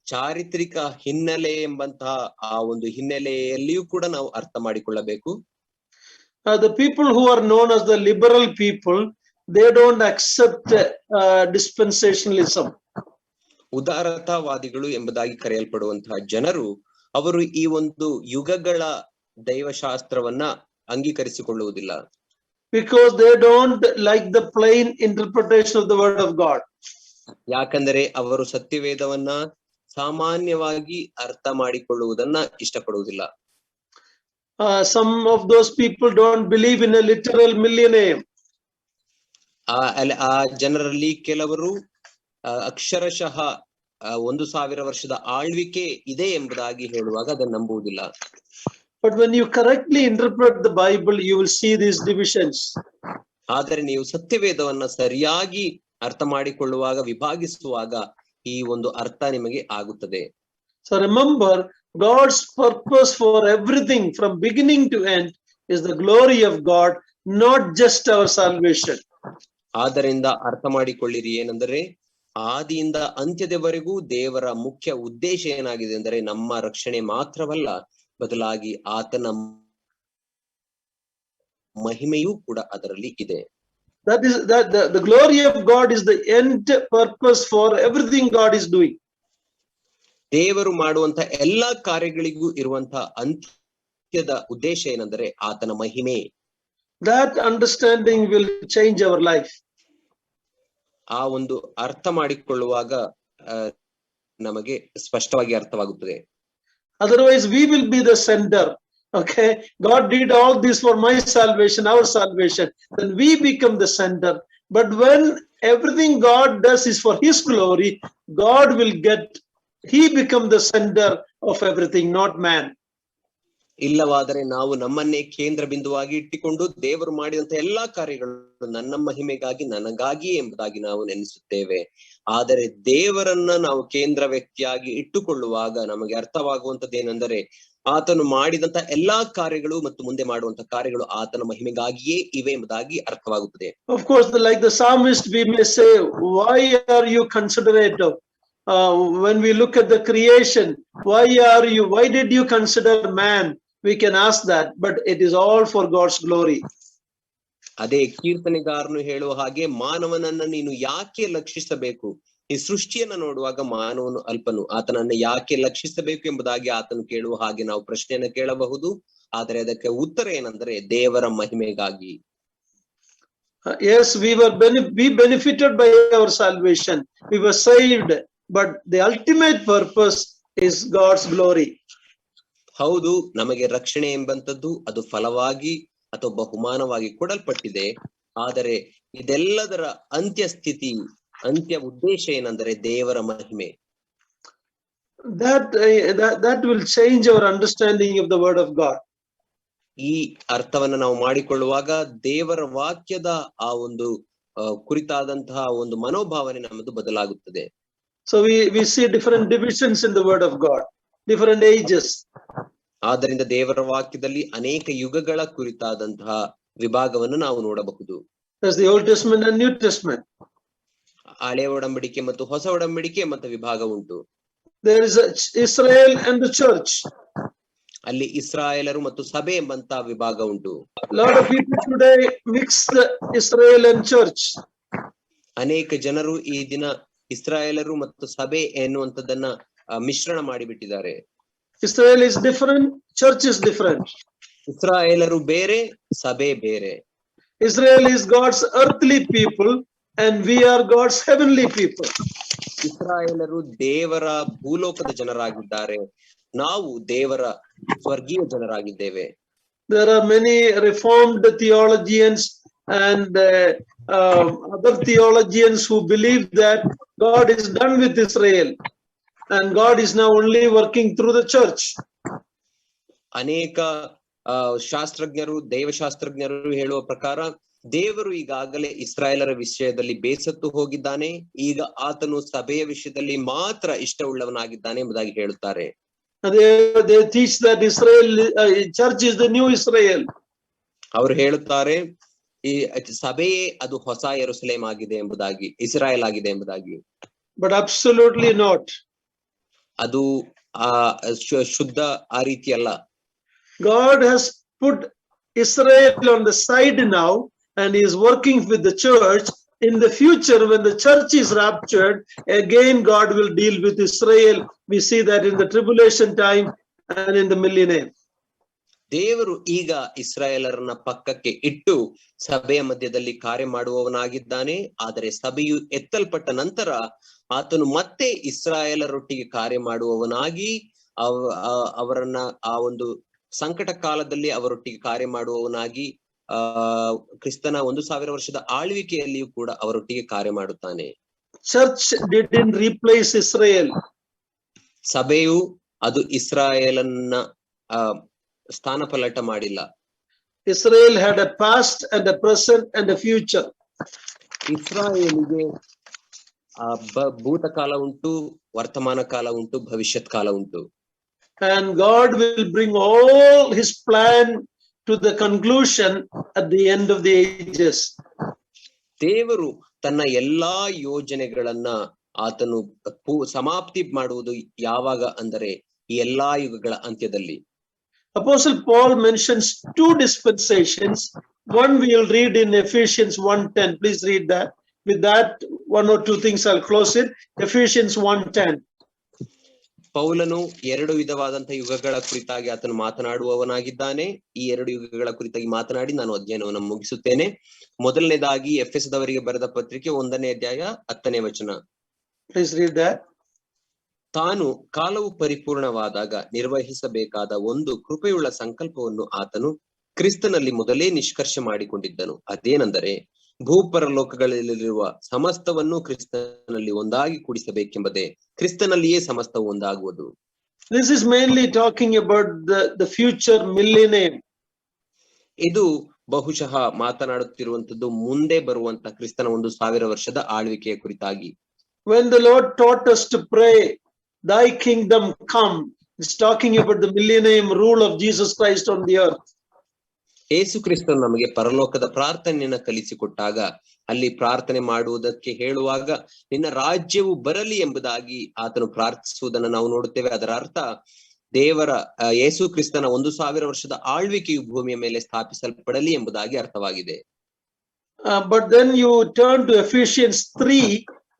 ಚಾರಿತ್ರಿಕ ಹಿನ್ನೆಲೆ ಎಂಬಂತಹ ಆ ಒಂದು ಹಿನ್ನೆಲೆಯಲ್ಲಿಯೂ ಕೂಡ ನಾವು ಅರ್ಥ ಮಾಡಿಕೊಳ್ಳಬೇಕು. The people who are known as the liberal people, they don't accept dispensationalism. ಉದಾರತಾವಾದಿಗಳು ಎಂಬುದಾಗಿ ಕರೆಯಲ್ಪಡುವಂತಹ ಜನರು, ಅವರು ಈ ಒಂದು ಯುಗಗಳ ದೈವಶಾಸ್ತ್ರವನ್ನ ಅಂಗೀಕರಿಸಿಕೊಳ್ಳುವುದಿಲ್ಲ. Because they don't like the plain interpretation of the word of God. ಯಾಕಂದರೆ ಅವರು ಸತ್ಯವೇದವನ್ನ ಸಾಮಾನ್ಯವಾಗಿ ಅರ್ಥ ಮಾಡಿಕೊಳ್ಳುವುದನ್ನ ಇಷ್ಟಪಡುವುದಿಲ್ಲ. Some of those people don't believe in a literal millennium. ಆ ಜನರಲ್ಲಿ ಕೆಲವರು ಅಕ್ಷರಶಃ 1000 ವರ್ಷದ ಆಳ್ವಿಕೆ ಇದೆ ಎಂಬುದಾಗಿ ಹೇಳುವಾಗ ಅದನ್ನು ನಂಬುವುದಿಲ್ಲ. But when you correctly interpret the Bible, you will see these divisions. ಆದರೆ ನೀವು ಸತ್ಯವೇದವನ್ನ ಸರಿಯಾಗಿ ಅರ್ಥ ಮಾಡಿಕೊಳ್ಳುವಾಗ, ವಿಭಾಗಿಸುವಾಗ ಈ ಒಂದು ಅರ್ಥ ನಿಮಗೆ ಆಗುತ್ತದೆ. So remember, God's purpose for everything from beginning to end is the glory of God, not just our salvation. ಆದ್ದರಿಂದ ಅರ್ಥ ಮಾಡಿಕೊಳ್ಳಿರಿ, ಏನೆಂದರೆ ಆದಿಯಿಂದ ಅಂತ್ಯದವರೆಗೂ ದೇವರ ಮುಖ್ಯ ಉದ್ದೇಶ ಏನಾಗಿದೆ ಅಂದರೆ ನಮ್ಮ ರಕ್ಷಣೆ ಮಾತ್ರವಲ್ಲ, ಬದಲಾಗಿ ಆತನ ಮಹಿಮೆಯೂ ಕೂಡ ಅದರಲ್ಲಿ ಇದೆ. That is that the glory of God is the end purpose for everything God is doing. ದೇವರು ಮಾಡುವಂತ ಎಲ್ಲಾ ಕಾರ್ಯಗಳಿಗೂ ಇರುವಂತ ಅಂತ್ಯದ ಉದ್ದೇಶ ಏನೆಂದರೆ ಆತನ ಮಹಿಮೆ. That understanding will change our life. ಆ ಒಂದು ಅರ್ಥ ಮಾಡಿಕೊಳ್ಳುವಾಗ ನಮಗೆ ಸ್ಪಷ್ಟವಾಗಿ ಅರ್ಥವಾಗುತ್ತದೆ. Otherwise we will be the sender. Okay, God did all this for my salvation, our salvation, then we become the sender. But when everything God does is for his glory, God will he become the sender of everything, not man. ಇಲ್ಲವಾದರೆ ನಾವು ನಮ್ಮನ್ನೇ ಕೇಂದ್ರ ಬಿಂದುವಾಗಿ ಇಟ್ಟುಕೊಂಡು ದೇವರು ಮಾಡಿದಂತ ಎಲ್ಲಾ ಕಾರ್ಯಗಳು ನನ್ನ ಮಹಿಮೆಗಾಗಿ, ನನಗಾಗಿ ಎಂಬುದಾಗಿ ನಾವು ನೆನೆಸುತ್ತೇವೆ. ಆದರೆ ದೇವರನ್ನ ನಾವು ಕೇಂದ್ರ ವ್ಯಕ್ತಿಯಾಗಿ ಇಟ್ಟುಕೊಳ್ಳುವಾಗ ನಮಗೆ ಅರ್ಥವಾಗುವಂತದ್ದೇನೆಂದರೆ ಆತನು ಮಾಡಿದಂತ ಎಲ್ಲಾ ಕಾರ್ಯಗಳು ಮತ್ತು ಮುಂದೆ ಮಾಡುವಂತ ಕಾರ್ಯಗಳು ಆತನ ಮಹಿಮೆಗಾಗಿಯೇ ಇವೆ ಎಂಬುದಾಗಿ ಅರ್ಥವಾಗುತ್ತದೆ. Of course, like the psalmist, we may say, why are you considerate of when we look at the creation, why did you consider man? We can ask that, but it is all for God's glory. ಅದೇ ಕೀರ್ತನೆಗಾರನು ಹೇಳುವ ಹಾಗೆ, ಮಾನವನನ್ನ ನೀನು ಯಾಕೆ ಲಕ್ಷಿಸಬೇಕು? ಈ ಸೃಷ್ಟಿಯನ್ನ ನೋಡುವಾಗ ಮಾನವನು ಅಲ್ಪನು, ಆತನನ್ನ ಯಾಕೆ ಲಕ್ಷಿಸಬೇಕು ಎಂಬುದಾಗಿ ಆತನು ಕೇಳುವ ಹಾಗೆ ನಾವು ಪ್ರಶ್ನೆಯನ್ನ ಕೇಳಬಹುದು. ಆದರೆ ಅದಕ್ಕೆ ಉತ್ತರ ಏನಂದ್ರೆ ದೇವರ ಮಹಿಮೆಗಾಗಿ. Yes, we benefited by our salvation, we were saved, but the ultimate purpose is God's glory. ಹೌದು, ನಮಗೆ ರಕ್ಷಣೆ ಎಂಬಂತದ್ದು ಅದು ಫಲವಾಗಿ ಅಥವಾ ಬಹುಮಾನವಾಗಿ ಕೊಡಲ್ಪಟ್ಟಿದೆ. ಆದರೆ ಇದೆಲ್ಲದರ ಅಂತ್ಯ ಉದ್ದೇಶ ಏನಂದ್ರೆ ದೇವರ ಮಹಿಮೆ. That will change our understanding of the word of God. ಈ ಅರ್ಥವನ್ನ ನಾವು ಮಾಡಿಕೊಳ್ಳುವಾಗ ದೇವರ ವಾಕ್ಯದ ಆ ಒಂದು ಕುರಿತಾದಂತಹ ಒಂದು ಮನೋಭಾವನೆ ನಮ್ಮದು ಬದಲಾಗುತ್ತದೆ. So we see different divisions in the word of God, different ages. ಆದ್ದರಿಂದ ದೇವರ ವಾಕ್ಯದಲ್ಲಿ ಅನೇಕ ಯುಗಗಳ ಕುರಿತಾದಂತಹ ವಿಭಾಗವನ್ನು ನಾವು ನೋಡಬಹುದು. There's the Old Testament and New Testament. ಹಳೆಯ ಒಡಂಬಡಿಕೆ ಮತ್ತು ಹೊಸ ಒಡಂಬಡಿಕೆ ಮತ್ತು ವಿಭಾಗ ಉಂಟು. There is Israel and the church. ಅಲ್ಲಿ ಇಸ್ರಾಯೇಲರು ಮತ್ತು ಸಭೆ ಎಂಬಂತ ವಿಭಾಗ ಉಂಟು. Lot of people today mix the Israel and church. ಅನೇಕ ಜನರು ಈ ದಿನ ಇಸ್ರಾಯೇಲರು ಮತ್ತು ಸಭೆ ಎನ್ನುವಂತದನ್ನ ಮಿಶ್ರಣ ಮಾಡಿಬಿಟ್ಟಿದ್ದಾರೆ. Israel is different, church is different. ಇಸ್ರಾಯೇಲರು ಬೇರೆ, ಸಭೆ ಬೇರೆ. Israel is God's earthly people and we are God's heavenly people. ಇಸ್ರಾಯೇಲರು ದೇವರ ಭೂಲೋಕದ ಜನರಾಗಿದ್ದಾರೆ, ನಾವು ದೇವರ ಸ್ವರ್ಗೀಯ ಜನರಾಗಿದ್ದೇವೆ. There are many reformed theologians and other theologians who believe that God is done with Israel and God is now only working through the church. ಅನೇಕ ಶಾಸ್ತ್ರಜ್ಞರು, ದೈವಶಾಸ್ತ್ರಜ್ಞರು ಹೇಳುವ ಪ್ರಕಾರ ದೇವರು ಈಗಾಗಲೇ ಇಸ್ರಾಯೇಲರ ವಿಷಯದಲ್ಲಿ ಬೇಸತ್ತು ಹೋಗಿದ್ದಾನೆ, ಈಗ ಆತನು ಸಭೆಯ ವಿಷಯದಲ್ಲಿ ಮಾತ್ರ ಇಷ್ಟವುಳ್ಳವನಾಗಿದ್ದಾನೆ ಎಂಬುದಾಗಿ ಹೇಳುತ್ತಾರೆ. They teach that Israel church is the new Israel. ಅವರು ಹೇಳುತ್ತಾರೆ ಈ ಸಭೆಯೇ ಅದು ಹೊಸ ಯೆರೂಸಲೇಮ್ ಆಗಿದೆ ಎಂಬುದಾಗಿ, ಇಸ್ರಾಯೇಲ್ ಆಗಿದೆ ಎಂಬುದಾಗಿ. But absolutely not. ಅದು ಶುದ್ಧ ಆ ರೀತಿ ಅಲ್ಲ. God has put Israel on the side now and he is working with the church. In the future, when the church is raptured, again God will deal with Israel. We see that in the tribulation time and in the millennium. ದೇವರು ಈಗ ಇಸ್ರಾಯೇಲರನ್ನ ಪಕ್ಕಕ್ಕೆ ಇಟ್ಟು ಸಭೆಯ ಮಧ್ಯದಲ್ಲಿ ಕಾರ್ಯ ಮಾಡುವವನಾಗಿದ್ದಾನೆ. ಆದರೆ ಸಭೆಯು ಎತ್ತಲ್ಪಟ್ಟ ನಂತರ ಆತನು ಮತ್ತೆ ಇಸ್ರಾಯೇಲರೊಟ್ಟಿಗೆ ಕಾರ್ಯ ಮಾಡುವವನಾಗಿ ಅವರನ್ನ ಆ ಒಂದು ಸಂಕಟ ಕಾಲದಲ್ಲಿ ಅವರೊಟ್ಟಿಗೆ ಕಾರ್ಯ ಮಾಡುವವನಾಗಿ ಕ್ರಿಸ್ತನ 1000 ವರ್ಷದ ಆಳ್ವಿಕೆಯಲ್ಲಿಯೂ ಕೂಡ ಅವರೊಟ್ಟಿಗೆ ಕಾರ್ಯ ಮಾಡುತ್ತಾನೆ. Church didn't replace Israel. ಸಭೆಯು ಅದು ಇಸ್ರಾಯೇಲನ್ನ ಸ್ಥಾನಪಲ್ಲಟ ಮಾಡಿಲ್ಲ. Israel had a past and a present and a future. ಇಸ್ರಾಯೇಲಿಗೆ ಭೂತಕಾಲ ಉಂಟು, ವರ್ತಮಾನ ಕಾಲ ಉಂಟು, ಭವಿಷ್ಯತ್ ಕಾಲ ಉಂಟು. and God will bring all his plan to the conclusion at the end of the ages. ದೇವರು ತನ್ನ ಎಲ್ಲಾ ಯೋಜನೆಗಳನ್ನ ಆತನು ಸಮಾಪ್ತಿ ಮಾಡುವುದು ಯಾವಾಗ ಅಂದರೆ ಈ ಎಲ್ಲಾ ಯುಗಗಳ ಅಂತ್ಯದಲ್ಲಿ. Apostle Paul mentions two dispensations. One we will read in Ephesians 1:10. Please read that. With that, one or two things I'll close it. Ephesians 1:10. ಪೌಲನು ಎರಡು ವಿಧವಾದಂತಹ ಯುಗಗಳ ಕುರಿತಾಗಿ ಆತನು ಮಾತನಾಡುವವನಾಗಿದ್ದಾನೆ. ಈ ಎರಡು ಯುಗಗಳ ಕುರಿತಾಗಿ ಮಾತನಾಡಿ ನಾನು ಅಧ್ಯಯನವನ್ನು ಮುಗಿಸುತ್ತೇನೆ. ಮೊದಲನೇದಾಗಿ ಎಫೆಸದವರಿಗೆ ಬರೆದ ಪತ್ರಿಕೆ 1ನೇ ಅಧ್ಯಾಯ 10ನೇ ವಚನ. Please read that. ತಾನು ಕಾಲವು ಪರಿಪೂರ್ಣವಾದಾಗ ನಿರ್ವಹಿಸಬೇಕಾದ ಒಂದು ಕೃಪೆಯುಳ್ಳ ಸಂಕಲ್ಪವನ್ನು ಆತನು ಕ್ರಿಸ್ತನಲ್ಲಿ ಮೊದಲೇ ನಿಷ್ಕರ್ಷೆ ಮಾಡಿಕೊಂಡಿದ್ದನು. ಅದೇನೆಂದರೆ ಭೂಪರಲೋಕಗಳಲ್ಲಿರುವ ಸಮಸ್ತವನ್ನು ಕ್ರಿಸ್ತನಲ್ಲಿ ಒಂದಾಗಿ ಕೂಡಿಸಬೇಕೆಂಬುದೇ. ಕ್ರಿಸ್ತನಲ್ಲಿಯೇ ಸಮಸ್ತವು ಒಂದಾಗುವುದು. This is mainly talking about the future millennium. ಇದು ಬಹುಶಃ ಮಾತನಾಡುತ್ತಿರುವಂತದ್ದು ಮುಂದೆ ಬರುವಂತ ಕ್ರಿಸ್ತನ 1000 ವರ್ಷದ ಆಳ್ವಿಕೆಯ ಕುರಿತಾಗಿ. When the Lord taught us to pray, thy kingdom come, it's talking about the millennium rule of Jesus Christ on the earth. ಯೇಸು ಕ್ರಿಸ್ತನು ನಮಗೆ ಪರಲೋಕದ ಪ್ರಾರ್ಥನೆಯನ್ನ ಕಲಿಸಿಕೊಟ್ಟಾಗ ಅಲ್ಲಿ ಪ್ರಾರ್ಥನೆ ಮಾಡುವುದಕ್ಕೆ ಹೇಳುವಾಗ ನಿನ್ನ ರಾಜ್ಯವು ಬರಲಿ ಎಂಬುದಾಗಿ ಆತನು ಪ್ರಾರ್ಥಿಸುವುದನ್ನು ನಾವು ನೋಡುತ್ತೇವೆ. ಅದರ ಅರ್ಥ ದೇವರ ಯೇಸು ಕ್ರಿಸ್ತನ 1000 ವರ್ಷದ ಆಳ್ವಿಕೆಯು ಭೂಮಿಯ ಮೇಲೆ ಸ್ಥಾಪಿಸಲ್ಪಡಲಿ ಎಂಬುದಾಗಿ ಅರ್ಥವಾಗಿದೆ. But then you turn to Ephesians 3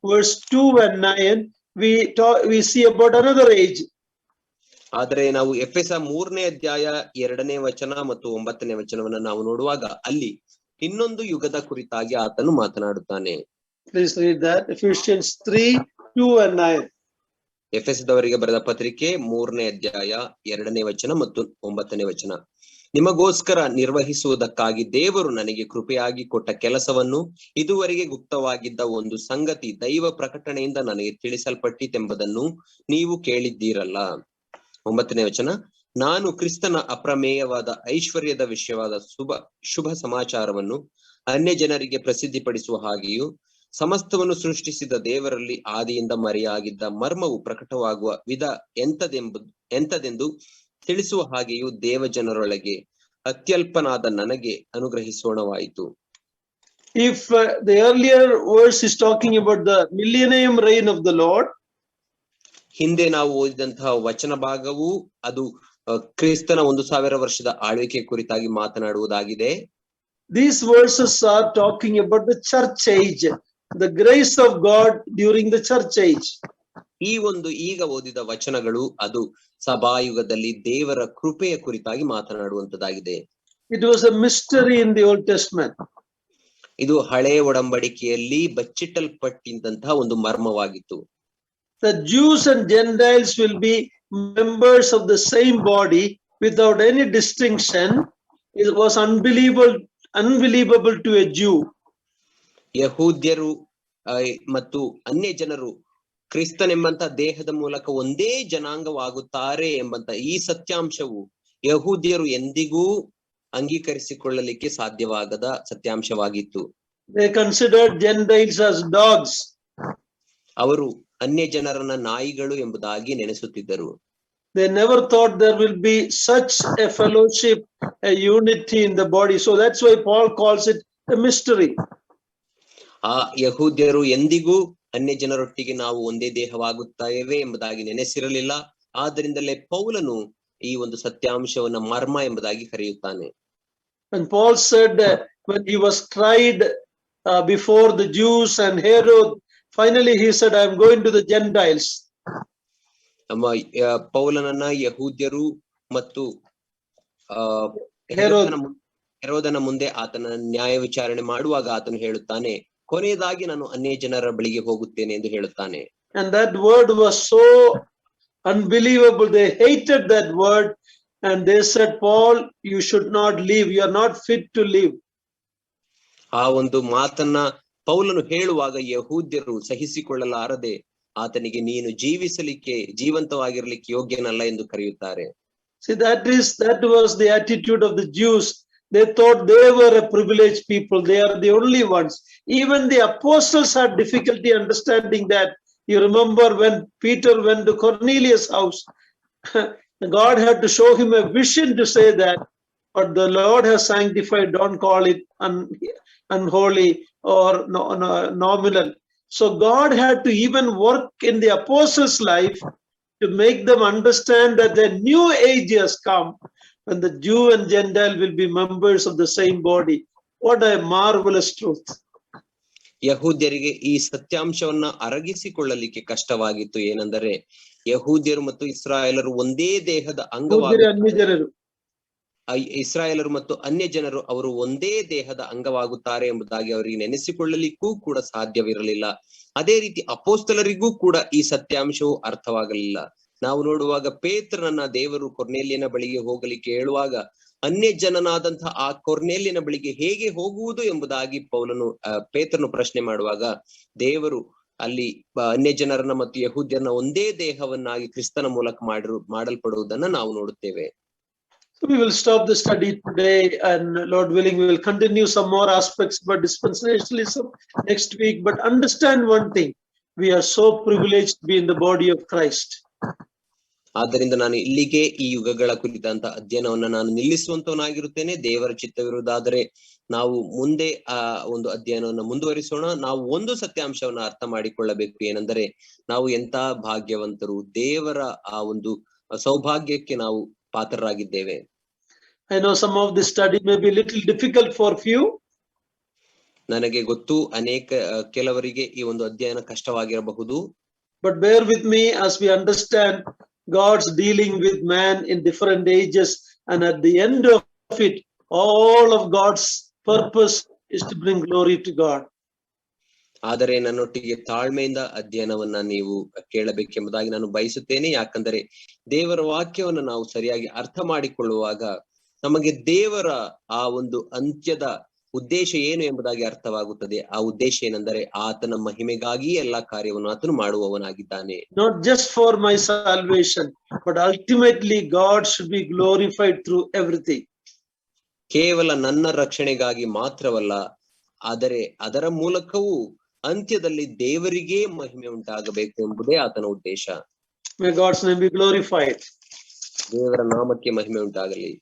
verse 2 and 9, we see about another age. ಆದರೆ ನಾವು ಎಫೆಸ 3ನೇ ಅಧ್ಯಾಯ 2ನೇ ವಚನ ಮತ್ತು 9ನೇ ವಚನವನ್ನು ನಾವು ನೋಡುವಾಗ ಅಲ್ಲಿ ಇನ್ನೊಂದು ಯುಗದ ಕುರಿತಾಗಿ ಆತನು ಮಾತನಾಡುತ್ತಾನೆ. Please read that. Ephesians 3, 2 and 9. ಎಫೆಸದವರಿಗೆ ಬರೆದ ಪತ್ರಿಕೆ 3ನೇ ಅಧ್ಯಾಯ 2ನೇ ವಚನ ಮತ್ತು 9ನೇ ವಚನ. ನಿಮಗೋಸ್ಕರ ನಿರ್ವಹಿಸುವುದಕ್ಕಾಗಿ ದೇವರು ನನಗೆ ಕೃಪೆಯಾಗಿ ಕೊಟ್ಟ ಕೆಲಸವನ್ನು ಇದುವರೆಗೆ ಗುಪ್ತವಾಗಿದ್ದ ಒಂದು ಸಂಗತಿ ದೈವ ಪ್ರಕಟಣೆಯಿಂದ ನನಗೆ ತಿಳಿಸಲ್ಪಟ್ಟಿತೆಂಬುದನ್ನು ನೀವು ಕೇಳಿದ್ದೀರಲ್ಲ. 9ನೇ ವಚನ. ನಾನು ಕ್ರಿಸ್ತನ ಅಪ್ರಮೇಯವಾದ ಐಶ್ವರ್ಯದ ವಿಷಯವಾದ ಶುಭ ಸಮಾಚಾರವನ್ನು ಅನ್ಯ ಜನರಿಗೆ ಪ್ರಸಿದ್ಧಿಪಡಿಸುವ ಹಾಗೆಯೂ ಸಮಸ್ತವನ್ನು ಸೃಷ್ಟಿಸಿದ ದೇವರಲ್ಲಿ ಆದಿಯಿಂದ ಮರೆಯಾಗಿದ್ದ ಮರ್ಮವು ಪ್ರಕಟವಾಗುವ ವಿಧ ಎಂತದೆಂದು ತಿಳಿಸುವ ಹಾಗೆಯೂ ದೇವ ಜನರೊಳಗೆ ಅತ್ಯಲ್ಪನಾದ ನನಗೆ ಅನುಗ್ರಹಿಸೋಣವಾಯಿತು. If the earlier verse is talking about the millennium reign of the Lord, ಹಿಂದೆ ನಾವು ಓದಿದಂತಹ ವಚನ ಭಾಗವು ಅದು ಕ್ರಿಸ್ತನ 1000 ವರ್ಷದ ಆಳ್ವಿಕೆ ಕುರಿತಾಗಿ ಮಾತನಾಡುವುದಾಗಿದೆ. These verses are talking about the church age, the grace of God during the church age. ಈ ಈಗ ಓದಿದ ವಚನಗಳು ಅದು ಸಭಾಯುಗದಲ್ಲಿ ದೇವರ ಕೃಪೆಯ ಕುರಿತಾಗಿ ಮಾತನಾಡುವಂತದ್ದಾಗಿದೆ. It was a mystery in the Old Testament. ಇದು ಹಳೆಯ ಒಡಂಬಡಿಕೆಯಲ್ಲಿ ಬಚ್ಚಿಟ್ಟಲ್ಪಟ್ಟಿದ್ದಂತಹ ಒಂದು ಮರ್ಮವಾಗಿತ್ತು. The Jews and Gentiles will be members of the same body without any distinction. It was unbelievable to a Jew. ಯಹೂದ್ಯರು ಮತ್ತು ಅನ್ಯ ಜನರು ಕ್ರಿಸ್ತನೆಂಬಂತ ದೇಹದ ಮೂಲಕ ಒಂದೇ ಜನಾಂಗವಾಗುತ್ತಾರೆ ಎಂಬಂತ ಈ ಸತ್ಯಾಂಶವು ಯಹೂದ್ಯರು ಎಂದಿಗೂ ಅಂಗೀಕರಿಸಿಕೊಳ್ಳಲಿಕ್ಕೆ ಸಾಧ್ಯವಾಗದ ಸತ್ಯಾಂಶವಾಗಿತ್ತು. They considered Gentiles as dogs. ಅವರು ಅನ್ಯ ಜನರನ್ನ ನಾಯಿಗಳು ಎಂಬುದಾಗಿ ನೆನೆಸುತ್ತಿದ್ದರು. They never thought there will be such a fellowship, a unity in the body. So that's why Paul calls it a mystery. ಆ ಯಹೂದ್ಯರು ಎಂದಿಗೂ ಅನ್ಯ ಜನರೊಟ್ಟಿಗೆ ನಾವು ಒಂದೇ ದೇಹವಾಗುತ್ತೇವೆ ಎಂಬುದಾಗಿ ನೆನೆಸಿರಲಿಲ್ಲ. ಆದ್ದರಿಂದಲೇ ಪೌಲನು ಈ ಒಂದು ಸತ್ಯಾಂಶವನ್ನ ಮರ್ಮ ಎಂಬುದಾಗಿ ಕರೆಯುತ್ತಾನೆ. And Paul said that when he was tried before the Jews and Herod, finally he said, I am going to the Gentiles. ಪೌಲನನ್ನ ಯಹೂದ್ಯರು ಮತ್ತು ಹೆರೋದನ ಮುಂದೆ ಆತನ ನ್ಯಾಯ ವಿಚಾರಣೆ ಮಾಡುವಾಗ ಆತನು ಹೇಳುತ್ತಾನೆ, ಕೊನೆಯದಾಗಿ ನಾನು ಅನ್ಯ ಜನರ ಬಳಿಗೆ ಹೋಗುತ್ತೇನೆ ಎಂದು ಹೇಳುತ್ತಾನೆ. And that word was so unbelievable. They hated that word and they said, Paul, you should not leave. You are not fit to live. ಆ ಒಂದು ಮಾತನ್ನ ಪೌಲನು ಹೇಳುವಾಗ ಯಹೂದ್ಯರು ಸಹಿಸಿಕೊಳ್ಳಲಾರದೆ ಆತನಿಗೆ ನೀನು ಜೀವಂತವಾಗಿರ್ಲಿಕ್ಕೆ ಯೋಗ್ಯನಲ್ಲ ಎಂದು ಕರೆಯುತ್ತಾರೆ. See, that was the attitude of the Jews. They thought they were a privileged people. They are the only ones. Even the apostles had difficulty understanding that. You remember when Peter went to Cornelius' house, God had to show him a vision to say that, but the Lord has sanctified, don't call it unholy or nominal. So God had to even work in the apostles' life to make them understand that the new age has come when the Jew and Gentile will be members of the same body. What a marvelous truth. ಯಹೂದ್ಯರಿಗೆ ಈ ಸತ್ಯಾಂಶವನ್ನ ಅರಗಿಸಿಕೊಳ್ಳಲಿಕ್ಕೆ ಕಷ್ಟವಾಗಿತ್ತು. ಏನೆಂದರೆ ಯಹೂದ್ಯರು ಮತ್ತು ಇಸ್ರಾಯೇಲರು ಒಂದೇ ದೇಹದ ಅಂಗವಾಗುತ್ತಾರೆ. ಇಸ್ರಾಯೇಲರು ಮತ್ತು ಅನ್ಯ ಜನರು ಅವರು ಒಂದೇ ದೇಹದ ಅಂಗವಾಗುತ್ತಾರೆ ಎಂಬುದಾಗಿ ಅವರಿಗೆ ನೆನೆಸಿಕೊಳ್ಳಲಿಕ್ಕೂ ಕೂಡ ಸಾಧ್ಯವಿರಲಿಲ್ಲ. ಅದೇ ರೀತಿ ಅಪೋಸ್ತಲರಿಗೂ ಕೂಡ ಈ ಸತ್ಯಾಂಶವು ಅರ್ಥವಾಗಲಿಲ್ಲ. ನಾವು ನೋಡುವಾಗ ಪೇತ್ರನನ್ನ ದೇವರು ಕೊರ್ನೇಲಿಯನ ಬಳಿಗೆ ಹೋಗಲಿಕ್ಕೆ ಹೇಳುವಾಗ ಅನ್ಯ ಜನನಾದಂತಹ ಆ ಕೊರ್ನೇಲಿಯನ ಬಳಿಗೆ ಹೇಗೆ ಹೋಗುವುದು ಎಂಬುದಾಗಿ ಪೇತ್ರನು ಪ್ರಶ್ನೆ ಮಾಡುವಾಗ ದೇವರು ಅಲ್ಲಿ ಅನ್ಯ ಜನರನ್ನ ಮತ್ತು ಯಹೂದ್ಯರನ್ನ ಒಂದೇ ದೇಹವನ್ನಾಗಿ ಕ್ರಿಸ್ತನ ಮೂಲಕ ಮಾಡಲ್ಪಡುವುದನ್ನ ನಾವು ನೋಡುತ್ತೇವೆ. So we will stop the study today, and Lord willing, we will continue some more aspects about dispensationalism next week. But understand one thing, we are so privileged to be in the body of Christ. ಆದ್ದರಿಂದ ನಾನು ಇಲ್ಲಿಗೆ ಈ ಯುಗಗಳ ಕುರಿತಂತ ಅಧ್ಯಯನವನ್ನ ನಾನು ನಿಲ್ಲಿಸುವಂತವನಾಗಿರುತ್ತೇನೆ. ದೇವರ ಚಿತ್ತವಿರುವುದಾದರೆ ನಾವು ಮುಂದೆ ಆ ಒಂದು ಅಧ್ಯಯನವನ್ನು ಮುಂದುವರಿಸೋಣ. ನಾವು ಒಂದು ಸತ್ಯಾಂಶವನ್ನ ಅರ್ಥ ಮಾಡಿಕೊಳ್ಳಬೇಕು, ಏನೆಂದರೆ ನಾವು ಎಂತ ಭಾಗ್ಯವಂತರು, ದೇವರ ಆ ಒಂದು ಸೌಭಾಗ್ಯಕ್ಕೆ ನಾವು ಪಾತ್ರರಾಗಿದ್ದೇವೆ. I know some of this study may be little difficult for few. ನನಗೆ ಗೊತ್ತು ಕೆಲವರಿಗೆ ಈ ಒಂದು ಅಧ್ಯಯನ ಕಷ್ಟವಾಗಿರಬಹುದು. But bear with me as we understand God's dealing with man in different ages, and at the end of it, all of God's purpose is to bring glory to God. ಆದರೆ ನನ್ನೊಟ್ಟಿಗೆ ತಾಳ್ಮೆಯಿಂದ ಅಧ್ಯಯನವನ್ನ ನೀವು ಕೇಳಬೇಕೆಂಬುದಾಗಿ ನಾನು ಬಯಸುತ್ತೇನೆ. ಯಾಕಂದರೆ ದೇವರ ವಾಕ್ಯವನ್ನು ನಾವು ಸರಿಯಾಗಿ ಅರ್ಥ ಮಾಡಿಕೊಳ್ಳುವಾಗ ನಮಗೆ ದೇವರ ಆ ಒಂದು ಅಂತ್ಯದ ಉದ್ದೇಶ ಏನು ಎಂಬುದಾಗಿ ಅರ್ಥವಾಗುತ್ತದೆ. ಆ ಉದ್ದೇಶ ಏನೆಂದರೆ ಆತನ ಮಹಿಮೆಗಾಗಿ ಎಲ್ಲಾ ಕಾರ್ಯವನ್ನು ಆತನು ಮಾಡುವವನಾಗಿದ್ದಾನೆ. Not just for my salvation, but ultimately God should be glorified through everything. ಕೇವಲ ನನ್ನ ರಕ್ಷಣೆಗಾಗಿ ಮಾತ್ರವಲ್ಲ, ಆದರೆ ಅದರ ಮೂಲಕವೂ ಅಂತ್ಯದಲ್ಲಿ ದೇವರಿಗೆ ಮಹಿಮೆ ಉಂಟಾಗಬೇಕು ಎಂಬುದೇ ಆತನ ಉದ್ದೇಶ. May God's name be glorified. ದೇವರ ನಾಮಕ್ಕೆ ಮಹಿಮೆ ಉಂಟಾಗಲಿ.